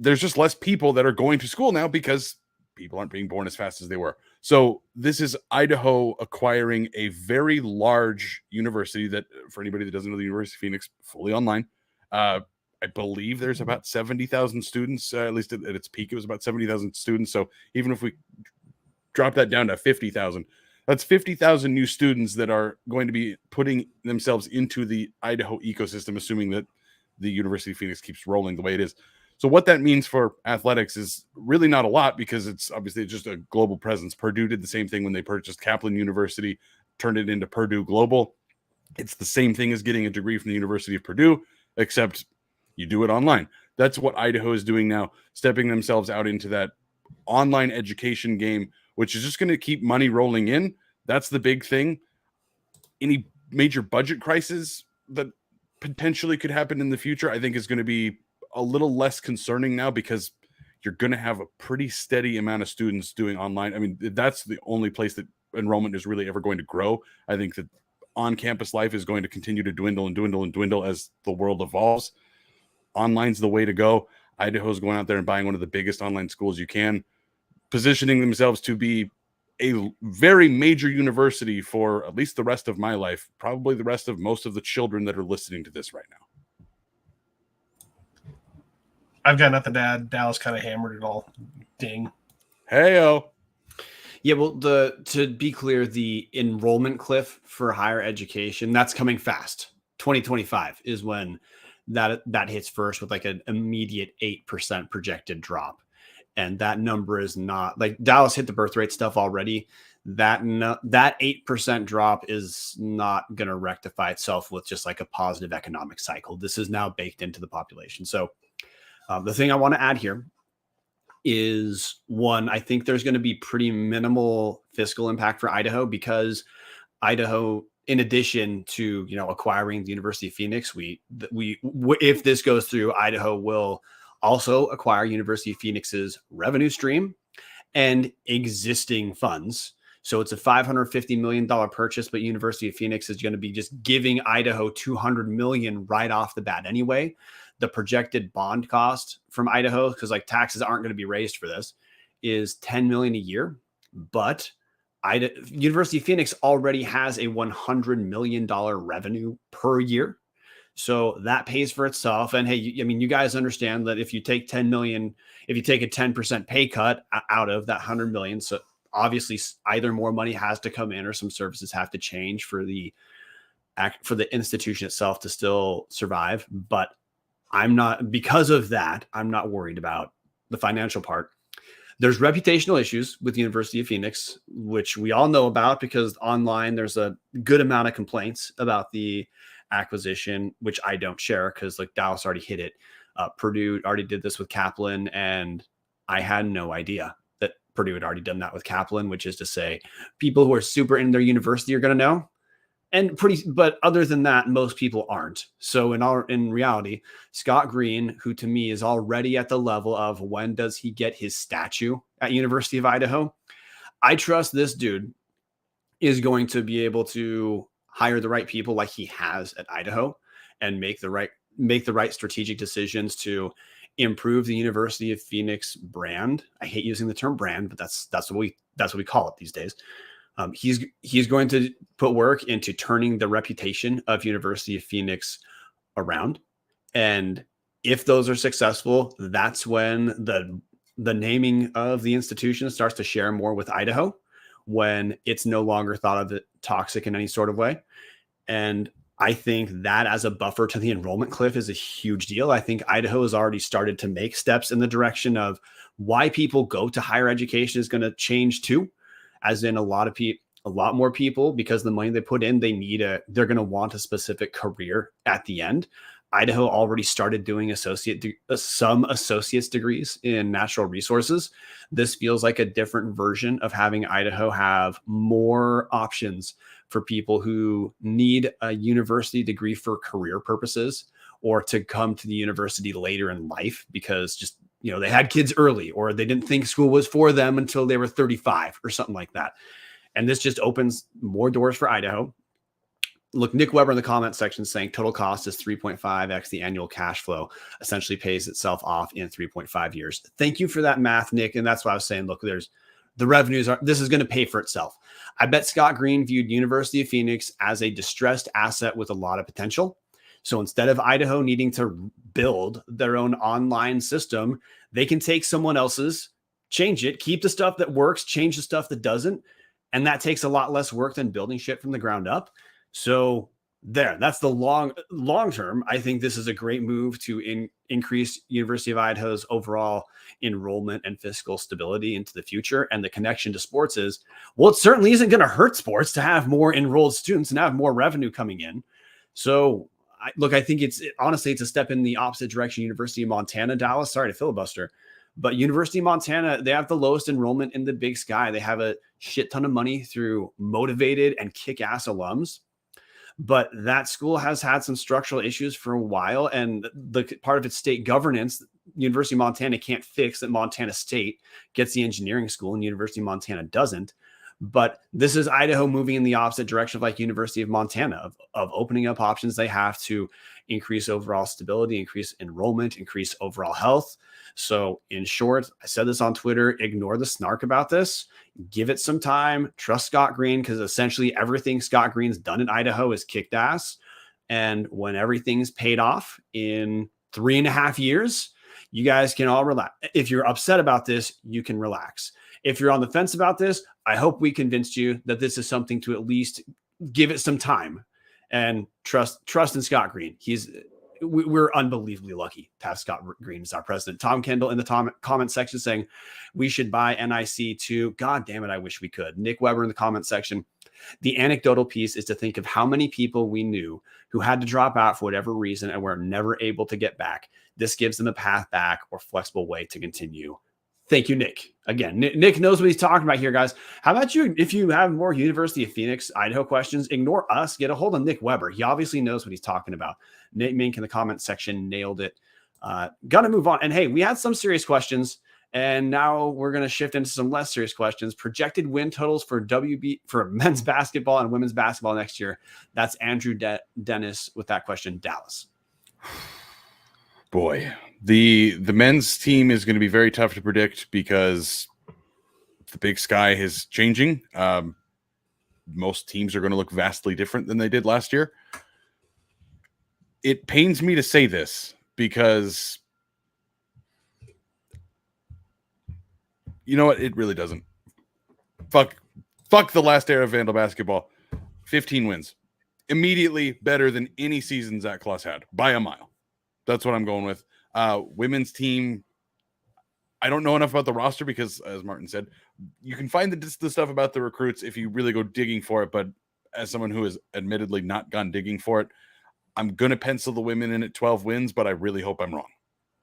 There's just less people that are going to school now because people aren't being born as fast as they were. So this is Idaho acquiring a very large university that, for anybody that doesn't know, the University of Phoenix, fully online. I believe there's about 70,000 students, at least at its peak, it was about 70,000 students. So even if we drop that down to 50,000, that's 50,000 new students that are going to be putting themselves into the Idaho ecosystem, assuming that the University of Phoenix keeps rolling the way it is. So what that means for athletics is really not a lot, because it's obviously just a global presence. Purdue did the same thing when they purchased Kaplan University, turned it into Purdue Global. It's the same thing as getting a degree from the University of Purdue, except you do it online. That's what Idaho is doing now, stepping themselves out into that online education game, which is just going to keep money rolling in. That's the big thing. Any major budget crisis that potentially could happen in the future, I think, is going to be a little less concerning now, because you're going to have a pretty steady amount of students doing online. I mean, that's the only place that enrollment is really ever going to grow. I think that on-campus life is going to continue to dwindle and dwindle and dwindle as the world evolves. Online's the way to go. Idaho's going out there and buying one of the biggest online schools you can, positioning themselves to be a very major university for at least the rest of my life, probably the rest of most of the children that are listening to this right now. I've got nothing to add. Dallas kind of hammered it all. Ding. Hey-o. Yeah, well, to be clear, the enrollment cliff for higher education, that's coming fast. 2025 is when that hits first, with like an immediate 8% projected drop. And that number is not, like, Dallas hit the birth rate stuff already. That 8% drop is not going to rectify itself with just like a positive economic cycle. This is now baked into the population. So the thing I want to add here is, one, I think there's going to be pretty minimal fiscal impact for Idaho, because Idaho, in addition to, acquiring the University of Phoenix, if this goes through, Idaho will also acquire University of Phoenix's revenue stream and existing funds. So it's a $550 million purchase, but University of Phoenix is going to be just giving Idaho $200 million right off the bat anyway. The projected bond cost from Idaho, because like taxes aren't going to be raised for this, is $10 million a year. But University of Phoenix already has a $100 million revenue per year. So that pays for itself. And hey, you guys understand that if you take 10 million, if you take a 10% pay cut out of that 100 million, so obviously either more money has to come in or some services have to change for the institution itself to still survive. But because of that, I'm not worried about the financial part. There's reputational issues with the University of Phoenix, which we all know about because online there's a good amount of complaints about the acquisition, which I don't share because like Dallas already hit it. Purdue already did this with Kaplan, and I had no idea that Purdue had already done that with Kaplan, which is to say people who are super in their university are going to know. But other than that, most people aren't. So in reality, Scott Green, who to me is already at the level of when does he get his statue at University of Idaho? I trust this dude is going to be able to hire the right people like he has at Idaho and make the right strategic decisions to improve the University of Phoenix brand. I hate using the term brand, but that's what we call it these days. He's going to put work into turning the reputation of University of Phoenix around. And if those are successful, that's when the naming of the institution starts to share more with Idaho, when it's no longer thought of it toxic in any sort of way. And I think that as a buffer to the enrollment cliff is a huge deal. I think Idaho has already started to make steps in the direction of why people go to higher education is going to change too. As in a lot more people, because the money they put in, they're going to want a specific career at the end. Idaho already started doing some associate's degrees in natural resources. This feels like a different version of having Idaho have more options for people who need a university degree for career purposes or to come to the university later in life because just they had kids early or they didn't think school was for them until they were 35 or something like that. And this just opens more doors for Idaho. Look, Nick Weber in the comment section saying total cost is 3.5x the annual cash flow, essentially pays itself off in 3.5 years. Thank you for that math, Nick. And that's why I was saying, look, this is going to pay for itself. I bet Scott Green viewed University of Phoenix as a distressed asset with a lot of potential. So instead of Idaho needing to build their own online system, they can take someone else's, change it, keep the stuff that works, change the stuff that doesn't. And that takes a lot less work than building shit from the ground up. So that's the long term. I think this is a great move to increase University of Idaho's overall enrollment and fiscal stability into the future. And the connection to sports is, well, it certainly isn't going to hurt sports to have more enrolled students and have more revenue coming in. So I think honestly, it's a step in the opposite direction. University of Montana, Dallas, sorry to filibuster, but University of Montana, they have the lowest enrollment in the Big Sky. They have a shit ton of money through motivated and kick-ass alums. But that school has had some structural issues for a while. And the part of its state governance, University of Montana can't fix that Montana State gets the engineering school and University of Montana doesn't. But this is Idaho moving in the opposite direction of like University of Montana, of opening up options they have to increase overall stability, increase enrollment, increase overall health. So in short, I said this on Twitter, ignore the snark about this, give it some time, trust Scott Green, because essentially everything Scott Green's done in Idaho is kicked ass. And when everything's paid off in 3.5 years, you guys can all relax. If you're upset about this, you can relax. If you're on the fence about this, I hope we convinced you that this is something to at least give it some time and trust in Scott Green. We're unbelievably lucky to have Scott Green as our president. Tom Kendall in the comment section saying we should buy NIC too. God damn it, I wish we could. Nick Weber in the comment section. The anecdotal piece is to think of how many people we knew who had to drop out for whatever reason and were never able to get back. This gives them a path back or flexible way to continue. Thank you, Nick. Again, Nick knows what he's talking about here, guys. How about you? If you have more University of Phoenix, Idaho questions, ignore us. Get a hold of Nick Weber. He obviously knows what he's talking about. Nate Mink in the comment section nailed it. Got to move on. And hey, we had some serious questions, and now we're going to shift into some less serious questions. Projected win totals for for men's basketball and women's basketball next year. That's Andrew Dennis with that question. Dallas. Boy, the men's team is going to be very tough to predict because the Big Sky is changing. Most teams are going to look vastly different than they did last year. it pains me to say this because you know what? It really doesn't. Fuck the last era of Vandal basketball. 15 wins. Immediately better than any season Zach Kloss had by a mile. That's what I'm going with. Women's team, I don't know enough about the roster because, as Martin said, you can find the stuff about the recruits if you really go digging for it. But as someone who has admittedly not gone digging for it, I'm going to pencil the women in at 12 wins, but I really hope I'm wrong.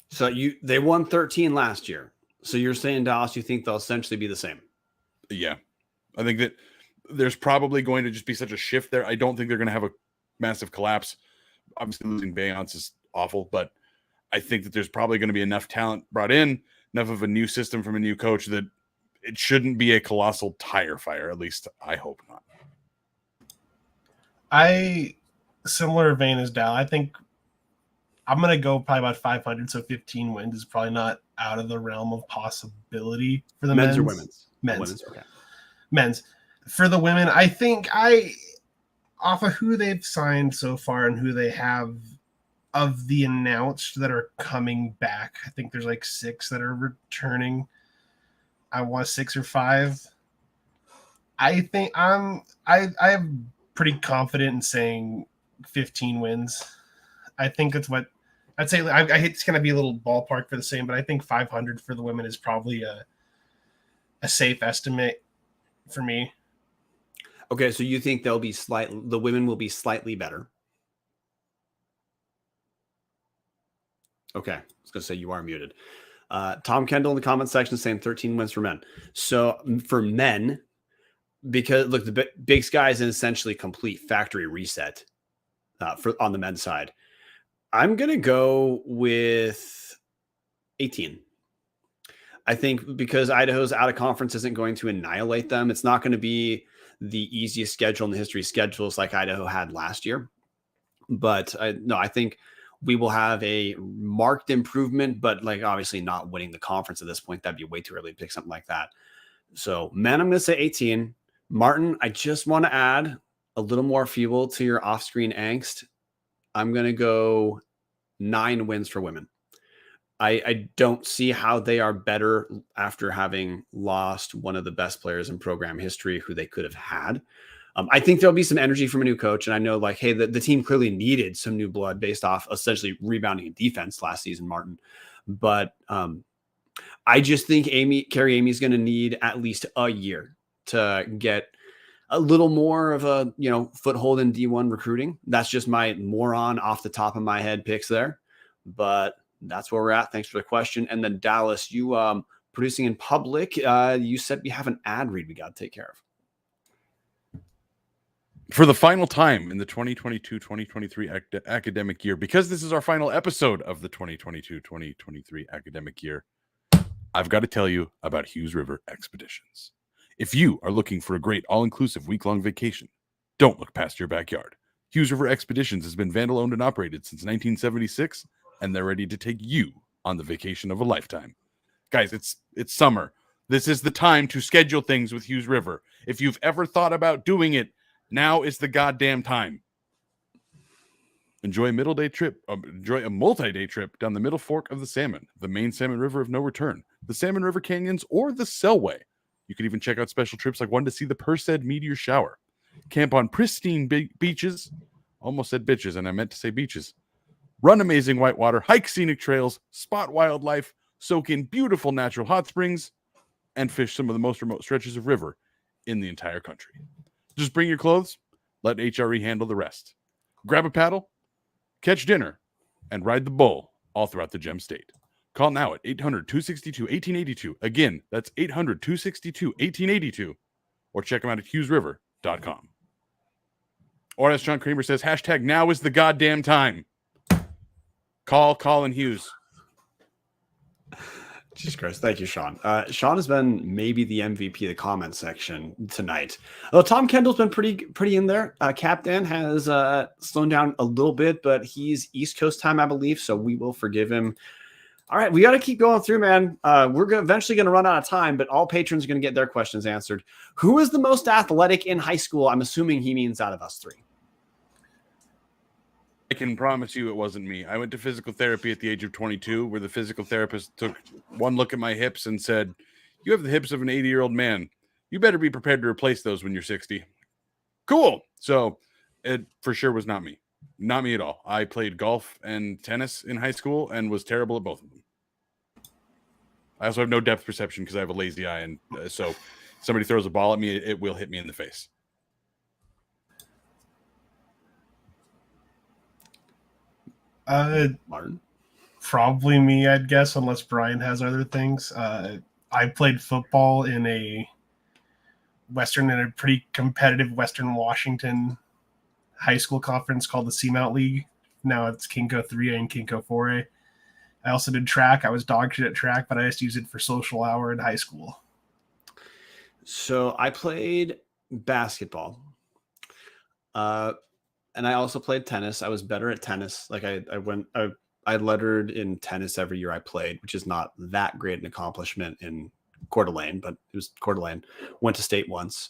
So they won 13 last year. So you're saying, Dallas, you think they'll essentially be the same? Yeah. I think that there's probably going to just be such a shift there. I don't think they're going to have a massive collapse. Obviously, losing Bayonce is awful, but I think that there's probably going to be enough talent brought in, enough of a new system from a new coach that it shouldn't be a colossal tire fire. At least I hope not. Similar vein as Dal. I think I'm going to go probably about 500. So 15 wins is probably not out of the realm of possibility for the men's men's or women's? Men's. Women's. Okay. Men's. For the women, I think off of who they've signed so far and who they have of the announced that are coming back, I think there's like 6 that are returning. I want 6 or 5. I think I'm pretty confident in saying 15 wins. I think that's what I'd say. It's going to be a little ballpark for the same, but I think 500 for the women is probably a safe estimate for me. Okay, so you think the women will be slightly better. Okay, I was going to say you are muted. Tom Kendall in the comment section saying 13 wins for men. So for men, because look, the Big Sky is an essentially complete factory reset on the men's side. I'm going to go with 18. I think because Idaho's out of conference isn't going to annihilate them. It's not going to be the easiest schedule in the history of schedules like Idaho had last year. But I think we will have a marked improvement, but like obviously not winning the conference at this point. That'd be way too early to pick something like that. So men, I'm going to say 18. Martin, I just want to add a little more fuel to your off-screen angst. I'm going to go 9 wins for women. I don't see how they are better after having lost one of the best players in program history who they could have had. I think there'll be some energy from a new coach. And I know like, hey, the team clearly needed some new blood based off essentially rebounding and defense last season, Martin. But I just think Carrie Amy's going to need at least a year to get a little more of a, foothold in D1 recruiting. That's just my moron off the top of my head picks there. But that's where we're at. Thanks for the question. And then Dallas, you producing in public, you said we have an ad read we got to take care of. For the final time in the 2022-2023 academic year, because this is our final episode of the 2022-2023 academic year, I've got to tell you about Hughes River Expeditions. If you are looking for a great all-inclusive week-long vacation, don't look past your backyard. Hughes River Expeditions has been Vandal owned and operated since 1976, and they're ready to take you on the vacation of a lifetime. Guys, it's summer. This is the time to schedule things with Hughes River. If you've ever thought about doing it, now is the goddamn time. Enjoy a multi-day trip down the middle fork of the Salmon, the main Salmon River of no return, the Salmon River Canyons, or the Selway. You can even check out special trips like one to see the Perseid meteor shower. Camp on pristine beaches. Almost said bitches, and I meant to say beaches. Run amazing whitewater, hike scenic trails, spot wildlife, soak in beautiful natural hot springs, and fish some of the most remote stretches of river in the entire country. Just bring your clothes, let HRE handle the rest. Grab a paddle, catch dinner, and ride the bull all throughout the Gem State. Call now at 800-262-1882. Again, that's 800-262-1882. Or check them out at hughesriver.com. Or as Sean Kramer says, hashtag now is the goddamn time. Call Colin Hughes. Jesus Christ. Thank you, Sean. Sean has been maybe the MVP of the comment section tonight. Well, Tom Kendall's been pretty in there. Captain has slowed down a little bit, but he's East Coast time, I believe, so we will forgive him. All right, we got to keep going through, man. We're eventually going to run out of time, but all patrons are going to get their questions answered. Who is the most athletic in high school? I'm assuming he means out of us three. I can promise you it wasn't me. I went to physical therapy at the age of 22, where the physical therapist took one look at my hips and said, "You have the hips of an 80-year-old man. You better be prepared to replace those when you're 60." Cool. So it for sure was not me. Not me at all. I played golf and tennis in high school and was terrible at both of them. I also have no depth perception because I have a lazy eye, and so somebody throws a ball at me, it will hit me in the face. Martin? Probably me, I'd guess, unless Brian has other things. I played football in a pretty competitive Western Washington high school conference called the Seamount League. Now it's Kinko 3A and Kinko 4A. I also did track. I was dog shit at track, but I just used it for social hour in high school. So I played basketball. And I also played tennis. I was better at tennis. Like I lettered in tennis every year I played, which is not that great an accomplishment in Coeur d'Alene, but it was Coeur d'Alene. Went to state once.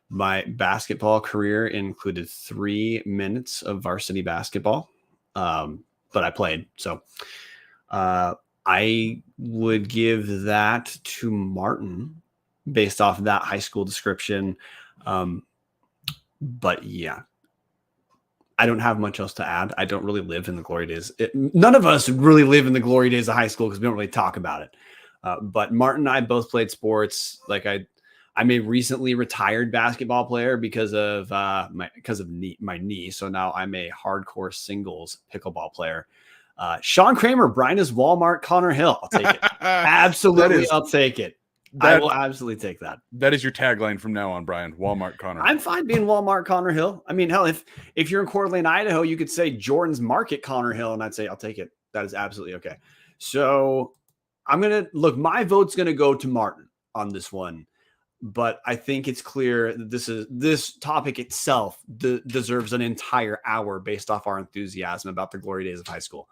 My basketball career included 3 minutes of varsity basketball, but I played. So I would give that to Martin based off of that high school description. But yeah, I don't have much else to add. I don't really live in the glory days. None of us really live in the glory days of high school because we don't really talk about it. But Martin and I both played sports. Like I'm a recently retired basketball player because of my knee. So now I'm a hardcore singles pickleball player. Sean Kramer, Brian is Walmart, Connor Hill. I'll take it. Absolutely, I'll take it. I will absolutely take that. That is your tagline from now on, Brian. Walmart Connor. I'm fine being Walmart Connor Hill. I mean, hell, if you're in Coeur d'Alene, Idaho, you could say Jordan's Market Connor Hill, and I'd say I'll take it. That is absolutely okay. So I'm gonna look. My vote's gonna go to Martin on this one, but I think it's clear that this topic itself deserves an entire hour based off our enthusiasm about the glory days of high school.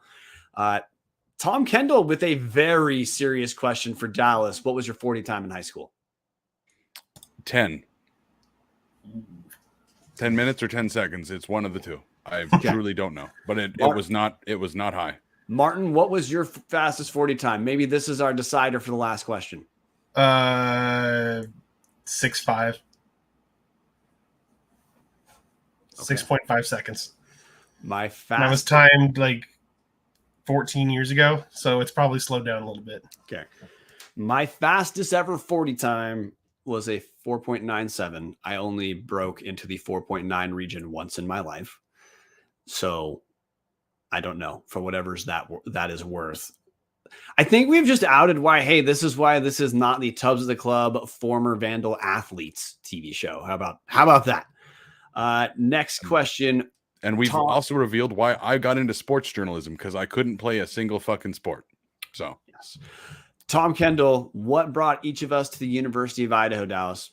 Tom Kendall with a very serious question for Dallas. What was your 40 time in high school? 10 minutes or 10 seconds. It's one of the two. I truly don't know, but it was not high. Martin, what was your fastest 40 time? Maybe this is our decider for the last question. 6.5. 6.5 seconds. My that was timed like 14 years ago, so it's probably slowed down a little bit. Okay. My fastest ever 40 time was a 4.97. I only broke into the 4.9 region once in my life. So I don't know, for whatever's that is worth. I think we've just outed why this is not the Tubs of the Club former Vandal athletes TV show. How about that? Next question. And we've also revealed why I got into sports journalism, because I couldn't play a single fucking sport. So yes. Tom Kendall, what brought each of us to the University of Idaho, Dallas?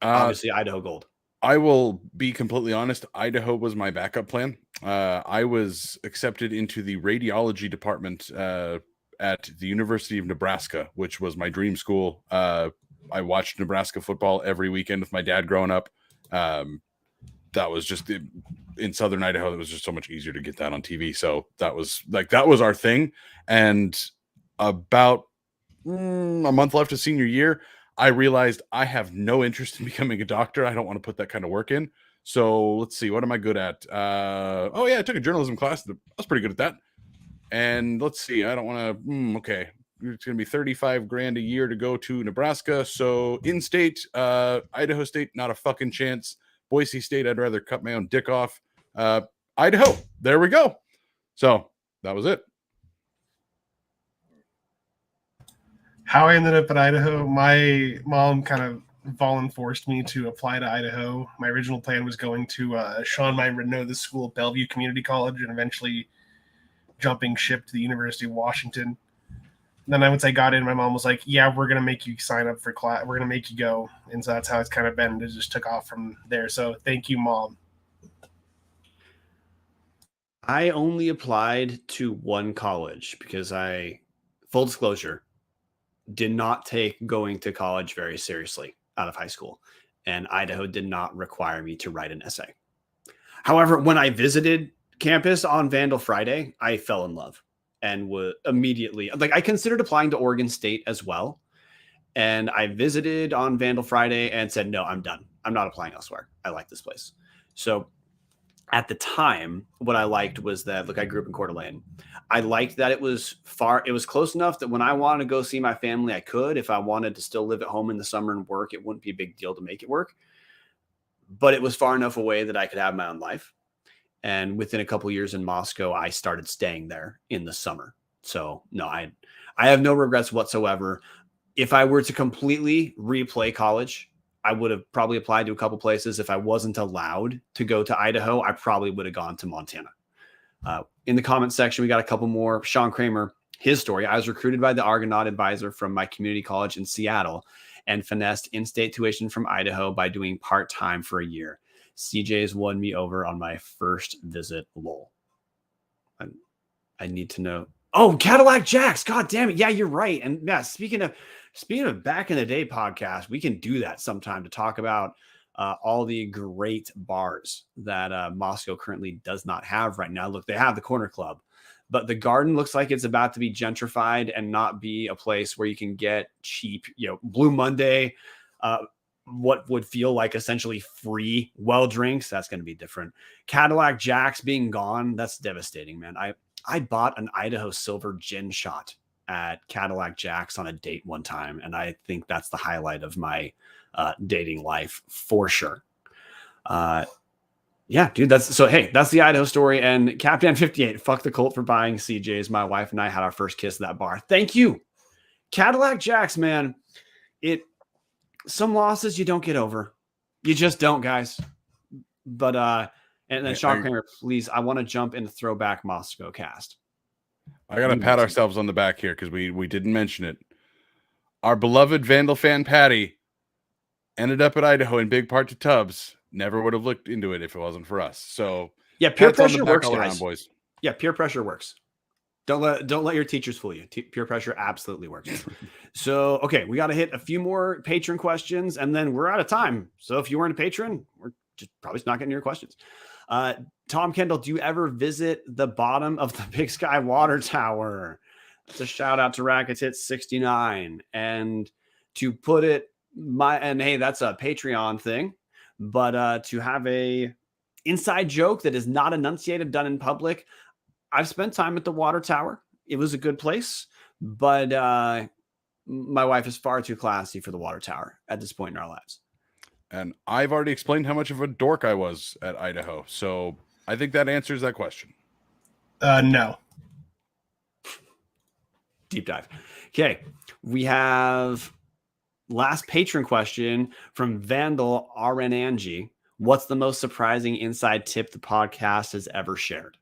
Obviously, Idaho Gold. I will be completely honest. Idaho was my backup plan. I was accepted into the radiology department at the University of Nebraska, which was my dream school. I watched Nebraska football every weekend with my dad growing up. That was just in Southern Idaho. It was just so much easier to get that on TV. So that was our thing. And about a month left of senior year, I realized I have no interest in becoming a doctor. I don't want to put that kind of work in. So let's see, what am I good at? I took a journalism class. I was pretty good at that. And let's see, I don't want to, okay. It's going to be $35,000 a year to go to Nebraska. So in-state, Idaho State, not a fucking chance. Boise State, I'd rather cut my own dick off. Idaho, there we go. So that was it. How I ended up at Idaho, my mom kind of forced me to apply to Idaho. My original plan was going to Sean might know this school, Bellevue Community College, and eventually jumping ship to the University of Washington. And then once I got in, my mom was like, yeah, we're going to make you sign up for class. We're going to make you go. And so that's how it's kind of been. It just took off from there. So thank you, Mom. I only applied to one college because full disclosure, did not take going to college very seriously out of high school. And Idaho did not require me to write an essay. However, when I visited campus on Vandal Friday, I fell in love and would immediately, like, I considered applying to Oregon State as well. And I visited on Vandal Friday and said, no, I'm done. I'm not applying elsewhere. I like this place. So at the time, what I liked was that, look, I grew up in Coeur d'Alene. I liked that it was close enough that when I wanted to go see my family, I could. If I wanted to still live at home in the summer and work, it wouldn't be a big deal to make it work. But it was far enough away that I could have my own life. And within a couple of years in Moscow, I started staying there in the summer. So no, I have no regrets whatsoever. If I were to completely replay college, I would have probably applied to a couple places. If I wasn't allowed to go to Idaho, I probably would have gone to Montana. In the comment section, we got a couple more. Sean Kramer, his story. I was recruited by the Argonaut advisor from my community college in Seattle and finessed in-state tuition from Idaho by doing part-time for a year. CJ's won me over on my first visit. Lol. I need to know. Oh, Cadillac Jacks. God damn it. Yeah, you're right. And yeah, speaking of back in the day podcast, we can do that sometime to talk about all the great bars that Moscow currently does not have right now. Look, they have the Corner Club, but the Garden looks like it's about to be gentrified and not be a place where you can get cheap, Blue Monday, what would feel like essentially free well drinks. That's going to be different. Cadillac Jacks being gone. That's devastating, man. I bought an Idaho Silver gin shot at Cadillac Jacks on a date one time, and I think that's the highlight of my dating life for sure. Yeah, dude, that's the Idaho story. And Captain 58, fuck the Colt for buying CJs. My wife and I had our first kiss at that bar. Thank you. Cadillac Jacks, man. Some losses you don't get over. You just don't, guys. But and then Sean Kramer, please, I want to jump into Throwback Moscow cast. I got to pat ourselves on the back here because we didn't mention it. Our beloved Vandal fan Patty ended up at Idaho in big part to Tubbs. Never would have looked into it if it wasn't for us. So yeah, peer pressure works, guys. Around, boys. Yeah, peer pressure works. Don't let your teachers fool you. Peer pressure absolutely works. So, okay, we got to hit a few more patron questions, and then we're out of time. So if you weren't a patron, we're just probably not getting your questions. Tom Kendall, do you ever visit the bottom of the Big Sky water tower? That's a shout out to Racketit 69. And to put it, hey, that's a Patreon thing, but to have a inside joke that is not enunciated, done in public. I've spent time at the water tower. It was a good place, but my wife is far too classy for the water tower at this point in our lives. And I've already explained how much of a dork I was at Idaho. So I think that answers that question. No. Deep dive. Okay. We have last patron question from Vandal RN Angie. What's the most surprising inside tip the podcast has ever shared?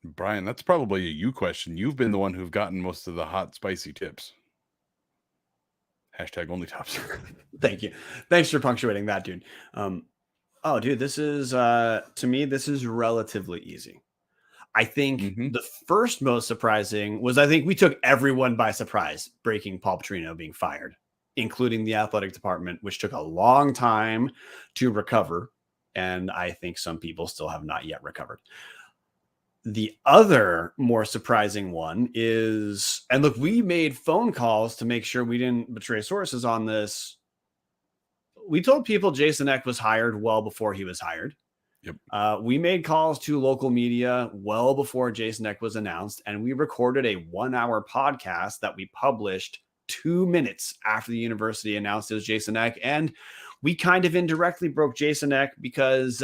Brian, that's probably a you question. You've been the one who've gotten most of the hot, spicy tips. Hashtag only tops. Thank you. Thanks for punctuating that, dude. Dude, this is, to me, this is relatively easy. I think the first most surprising was, I think we took everyone by surprise, breaking Paul Petrino being fired, including the athletic department, which took a long time to recover. And I think some people still have not yet recovered. The other more surprising one is, and look, we made phone calls to make sure we didn't betray sources on this. We told people Jason Eck was hired well before he was hired. Yep. We made calls to local media well before Jason Eck was announced, and we recorded a 1-hour podcast that we published 2 minutes after the university announced it was Jason Eck. And we kind of indirectly broke Jason Eck because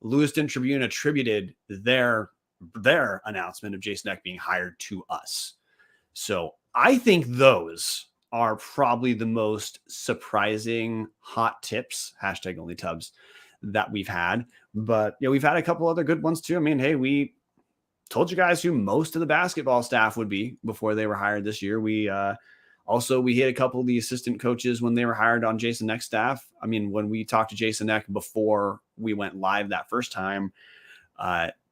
Lewiston Tribune attributed their announcement of Jason Eck being hired to us. So I think those are probably the most surprising hot tips, hashtag only tubs, that we've had. But we've had a couple other good ones too. I mean, hey, we told you guys who most of the basketball staff would be before they were hired this year. We hit a couple of the assistant coaches when they were hired on Jason Eck's staff. I mean, when we talked to Jason Eck before we went live that first time,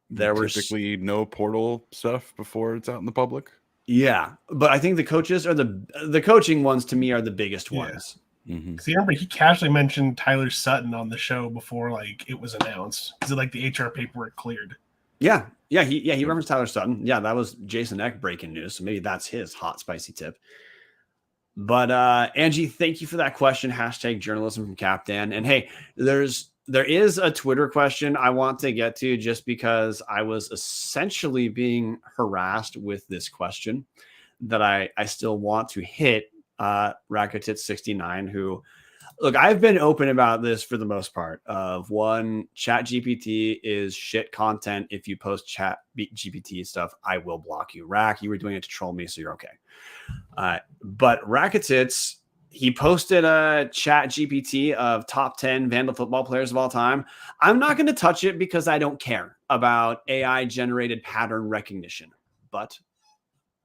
there was typically no portal stuff before it's out in the public. Yeah, but I think the coaches are the coaching ones to me are the biggest ones. Mhm. See, I remember he casually mentioned Tyler Sutton on the show before like it was announced. Is it like the HR paperwork cleared? Yeah, he remembers Tyler Sutton. Yeah, that was Jason Eck breaking news. So maybe that's his hot spicy tip. But Angie, thank you for that question. Hashtag journalism from Captain. And hey, there is a Twitter question I want to get to just because I was essentially being harassed with this question that I still want to hit Racketit69, who look, I've been open about this for the most part. Of one, Chat GPT is shit content. If you post Chat GPT stuff, I will block you. Rack, you were doing it to troll me, so you're okay. But Racketits, he posted a Chat GPT of top 10 Vandal football players of all time. I'm not going to touch it because I don't care about AI generated pattern recognition. But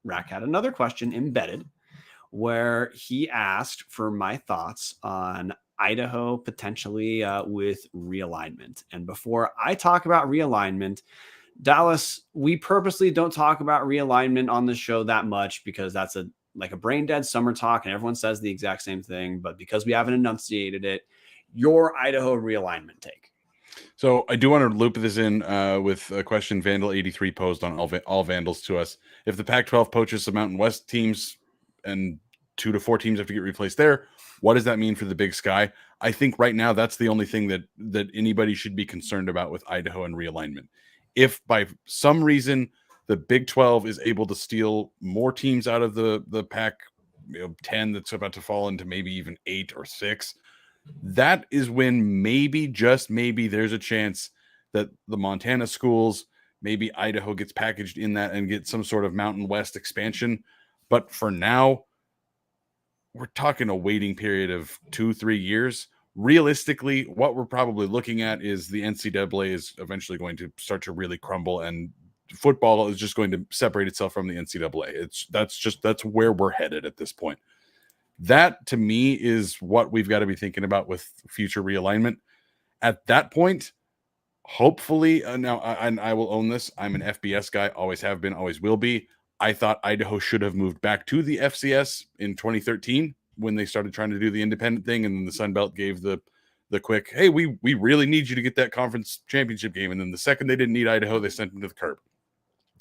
Rack had another question embedded where he asked for my thoughts on Idaho potentially with realignment. And before I talk about realignment, Dallas, we purposely don't talk about realignment on the show that much because that's a brain dead summer talk and everyone says the exact same thing. But because we haven't enunciated it, your Idaho realignment take. So I do want to loop this in with a question Vandal 83 posed on all Vandals to us. If the Pac-12 poaches some Mountain West teams and 2 to 4 teams have to get replaced there, what does that mean for the Big Sky? I think right now that's the only thing that anybody should be concerned about with Idaho and realignment. If by some reason the Big 12 is able to steal more teams out of the Pac 10 that's about to fall into maybe even 8 or 6, that is when maybe, just maybe, there's a chance that the Montana schools, maybe Idaho gets packaged in that and get some sort of Mountain West expansion. But for now, we're talking a waiting period of 2-3 years. Realistically, what we're probably looking at is the NCAA is eventually going to start to really crumble, and football is just going to separate itself from the NCAA. That's where we're headed at this point. That to me is what we've got to be thinking about with future realignment. At that point, hopefully, now I will own this. I'm an FBS guy, always have been, always will be. I thought Idaho should have moved back to the FCS in 2013 when they started trying to do the independent thing, and then the Sun Belt gave the quick, hey, we really need you to get that conference championship game. And then the second they didn't need Idaho, they sent them to the curb.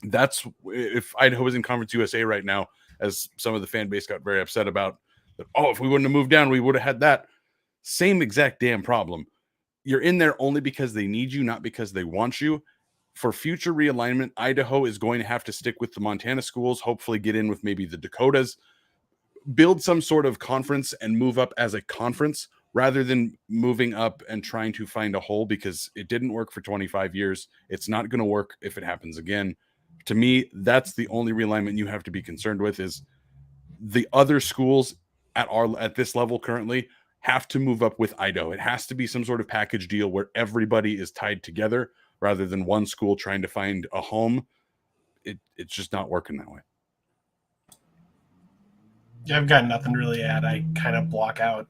That's if Idaho was in Conference USA right now, as some of the fan base got very upset about. Oh, if we wouldn't have moved down, we would have had that same exact damn problem. You're in there only because they need you, not because they want you. For future realignment, Idaho is going to have to stick with the Montana schools, hopefully get in with maybe the Dakotas, build some sort of conference and move up as a conference rather than moving up and trying to find a hole, because it didn't work for 25 years. It's not going to work if it happens again. To me, that's the only realignment you have to be concerned with, is the other schools at this level currently have to move up with Idaho. It has to be some sort of package deal where everybody is tied together rather than one school trying to find a home. It's just not working that way. Yeah, I've got nothing really to add. I kind of block out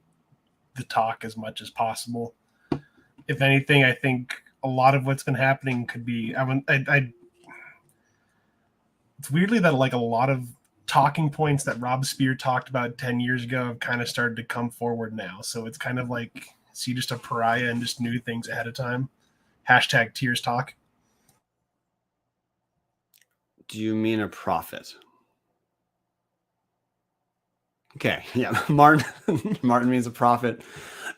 the talk as much as possible. If anything, I think a lot of what's been happening could be. It's weirdly that like a lot of talking points that Rob Spear talked about 10 years ago have kind of started to come forward now. So it's kind of like, is he just a pariah and just knew things ahead of time? Hashtag tears talk. Do you mean a prophet? Okay, yeah, Martin means a prophet,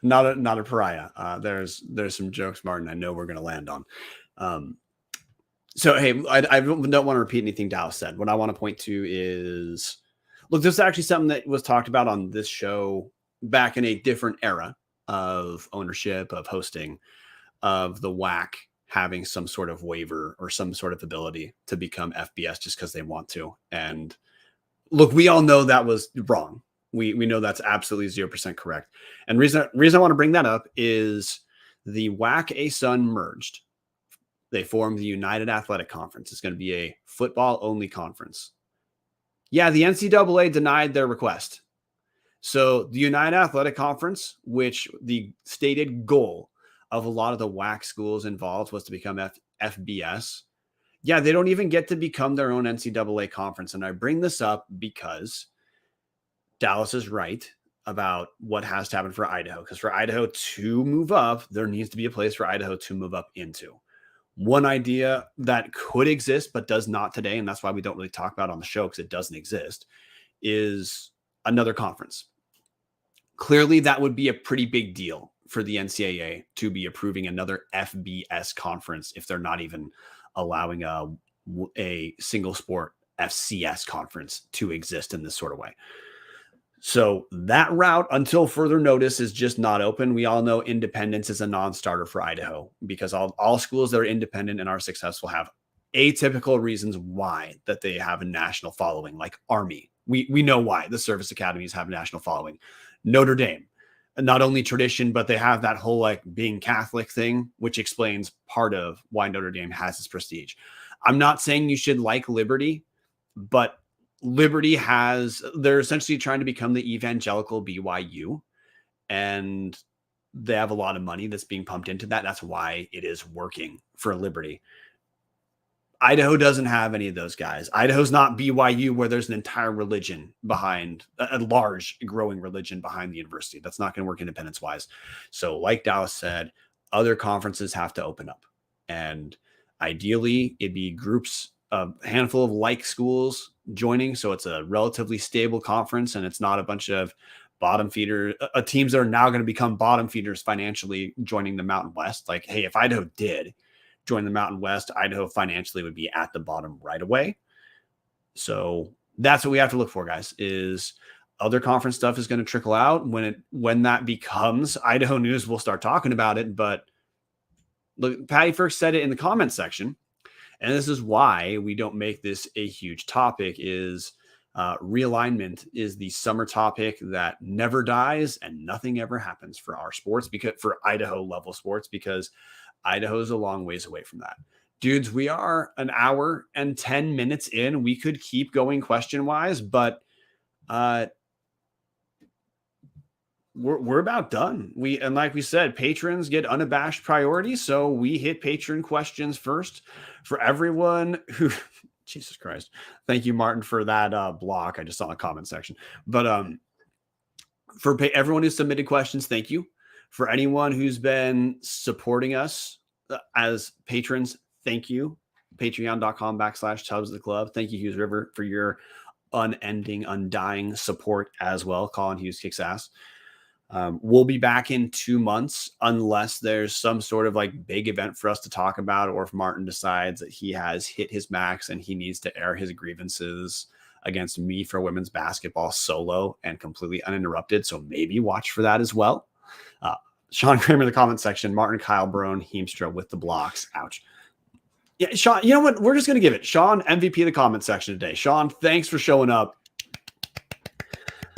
not a pariah. There's some jokes, Martin, I know we're going to land on. So, hey, I don't want to repeat anything Dallas said. What I want to point to is, look, this is actually something that was talked about on this show back in a different era of ownership, of hosting, of the WAC having some sort of waiver or some sort of ability to become FBS just because they want to. And look, we all know that was wrong. We know that's absolutely 0% correct. And reason I want to bring that up is the WAC ASUN merged. They formed the United Athletic Conference. It's going to be a football-only conference. Yeah, the NCAA denied their request. So the United Athletic Conference, which the stated goal of a lot of the WAC schools involved was to become FBS, yeah, they don't even get to become their own NCAA conference. And I bring this up because Dallas is right. about what has to happen for Idaho, because for Idaho to move up, there needs to be a place for Idaho to move up into. One idea that could exist but does not today, and that's why we don't really talk about it on the show because it doesn't exist, is another conference. Clearly, that would be a pretty big deal for the NCAA to be approving another FBS conference if they're not even allowing a single sport FCS conference to exist in this sort of way. So that route, until further notice, is just not open. We all know independence is a non-starter for Idaho because all schools that are independent and are successful have atypical reasons why that they have a national following, like Army. We know why the service academies have a national following. Notre Dame, not only tradition, but they have that whole like being Catholic thing, which explains part of why Notre Dame has its prestige. I'm not saying you should like Liberty, but Liberty they're essentially trying to become the evangelical BYU, and they have a lot of money that's being pumped into that. That's why it is working for Liberty. Idaho doesn't have any of those guys. Idaho's not BYU, where there's an entire religion behind, a large growing religion behind the university. That's not going to work independence wise. So like Dallas said, other conferences have to open up, and ideally it'd be groups, a handful of like schools joining. So it's a relatively stable conference, and it's not a bunch of bottom feeder teams that are now going to become bottom feeders financially joining the Mountain West. Like, hey, if Idaho did join the Mountain West, Idaho financially would be at the bottom right away. So that's what we have to look for, guys, is other conference stuff is going to trickle out. When that becomes Idaho news, we'll start talking about it. But look, Patty first said it in the comments section, and this is why we don't make this a huge topic, is realignment is the summer topic that never dies and nothing ever happens for our sports, because for Idaho level sports, because Idaho's a long ways away from that. Dudes, we are an hour and 10 minutes in. We could keep going question wise, but we're about done. And like we said, patrons get unabashed priority. So we hit patron questions first for everyone who, Jesus Christ. Thank you, Martin, for that block. I just saw in the comment section, but for everyone who submitted questions, thank you. For anyone who's been supporting us as patrons, thank you. Patreon.com/Tubs of the Club. Thank you, Hughes River, for your unending, undying support as well. Colin Hughes kicks ass. We'll be back in 2 months unless there's some sort of like big event for us to talk about, or if Martin decides that he has hit his max and he needs to air his grievances against me for women's basketball solo and completely uninterrupted. So maybe watch for that as well. Sean Kramer in the comment section, Martin Kyle Brown, Heemstra with the blocks. Ouch. Yeah, Sean, you know what? We're just going to give it. Sean, MVP of the comment section today. Sean, thanks for showing up.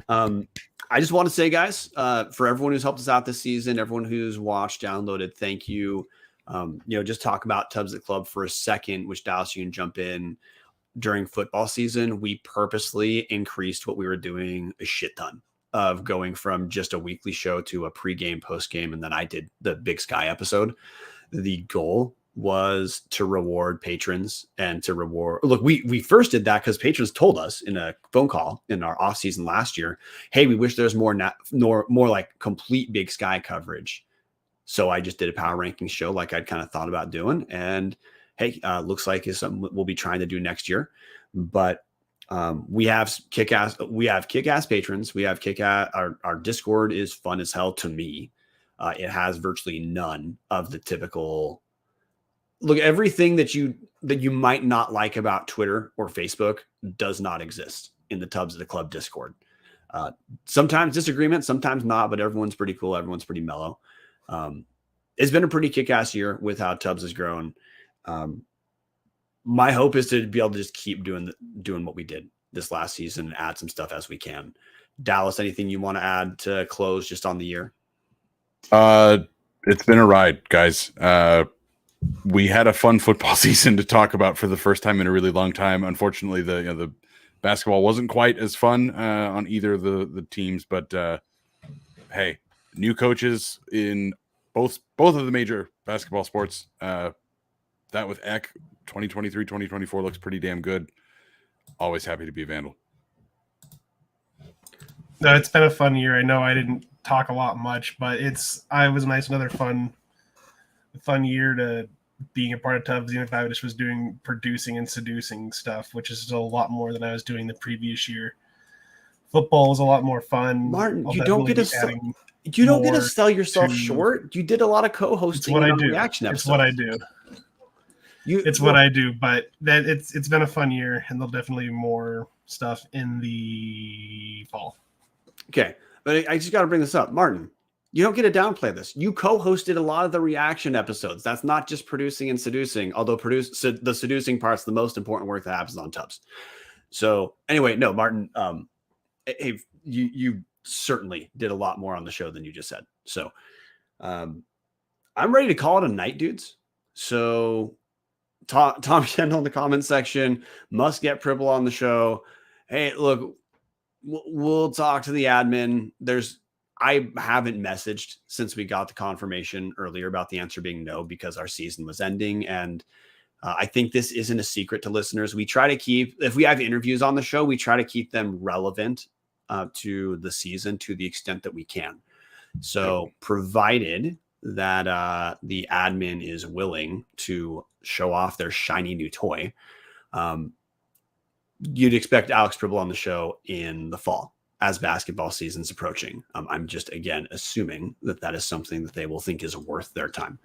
I just want to say, guys, for everyone who's helped us out this season, everyone who's watched, downloaded, thank you. Just talk about Tubs at Club for a second, which Dallas, you can jump in. During football season, we purposely increased what we were doing a shit ton of, going from just a weekly show to a pregame, postgame, and then I did the Big Sky episode. The goal was to reward patrons and to reward. Look, we first did that because patrons told us in a phone call in our off season last year, hey, we wish there's more like complete Big Sky coverage. So I just did a power ranking show like I'd kind of thought about doing, and hey, looks like it's something we'll be trying to do next year. But we have kick-ass patrons. We have our Discord is fun as hell to me. It has virtually none of the typical look. Everything that you might not like about Twitter or Facebook does not exist in the Tubs of the Club Discord. Sometimes disagreement, sometimes not, but everyone's pretty cool. Everyone's pretty mellow. It's been a pretty kick-ass year with how Tubs has grown. My hope is to be able to just keep doing what we did this last season and add some stuff as we can. Dallas, anything you want to add to close just on the year? It's been a ride, guys. We had a fun football season to talk about for the first time in a really long time. Unfortunately, the basketball wasn't quite as fun on either of the teams, but hey, new coaches in both of the major basketball sports. That with Eck 2023, 2024 looks pretty damn good. Always happy to be a Vandal. No, it's been a fun year. I know I didn't talk a lot much, but it was another fun year to being a part of Tubbs, even if I just was doing producing and seducing stuff, which is still a lot more than I was doing the previous year. Football was a lot more fun. Martin, I'll you don't get definitely to be adding you don't get to more sell yourself to- short. You did a lot of It's co-hosting what I on do. reaction It's episodes. what I do. It's Well, what I do, but that it's been a fun year, and there'll definitely be more stuff in the fall. Okay, but I just got to bring this up, Martin. You don't get to downplay this. You co-hosted a lot of the reaction episodes. That's not just producing and seducing, although the seducing part's the most important work that happens on Tubbs. So anyway, no, Martin, hey, you certainly did a lot more on the show than you just said. So I'm ready to call it a night, dudes. So Tom Kendall in the comment section must get Pribble on the show. Hey, look, we'll talk to the admin. I haven't messaged since we got the confirmation earlier about the answer being no, because our season was ending. And I think this isn't a secret to listeners. We try to keep, if we have interviews on the show, we try to keep them relevant to the season to the extent that we can. So provided that the admin is willing to show off their shiny new toy, you'd expect Alex Pribble on the show in the fall as basketball season's approaching. I'm just, again, assuming that is something that they will think is worth their time.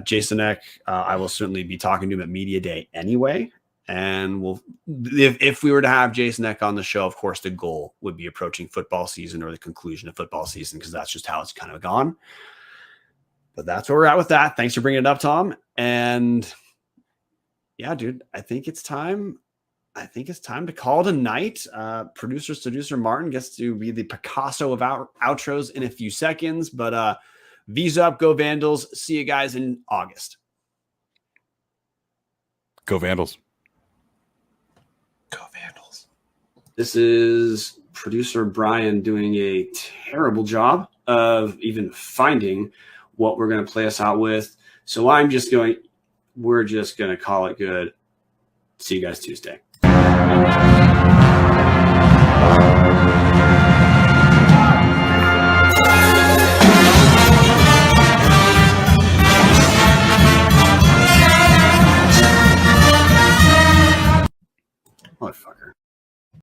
Jason Eck, I will certainly be talking to him at Media Day anyway. And if we were to have Jason Eck on the show, of course, the goal would be approaching football season or the conclusion of football season, because that's just how it's kind of gone. But that's where we're at with that. Thanks for bringing it up, Tom. And yeah, dude, I think it's time to call it a night. Seducer Martin gets to be the Picasso of outros in a few seconds. But V's up, go Vandals. See you guys in August. Go Vandals. Go Vandals. This is producer Brian doing a terrible job of even finding what we're going to play us out with. So we're just going to call it good. See you guys Tuesday. Motherfucker.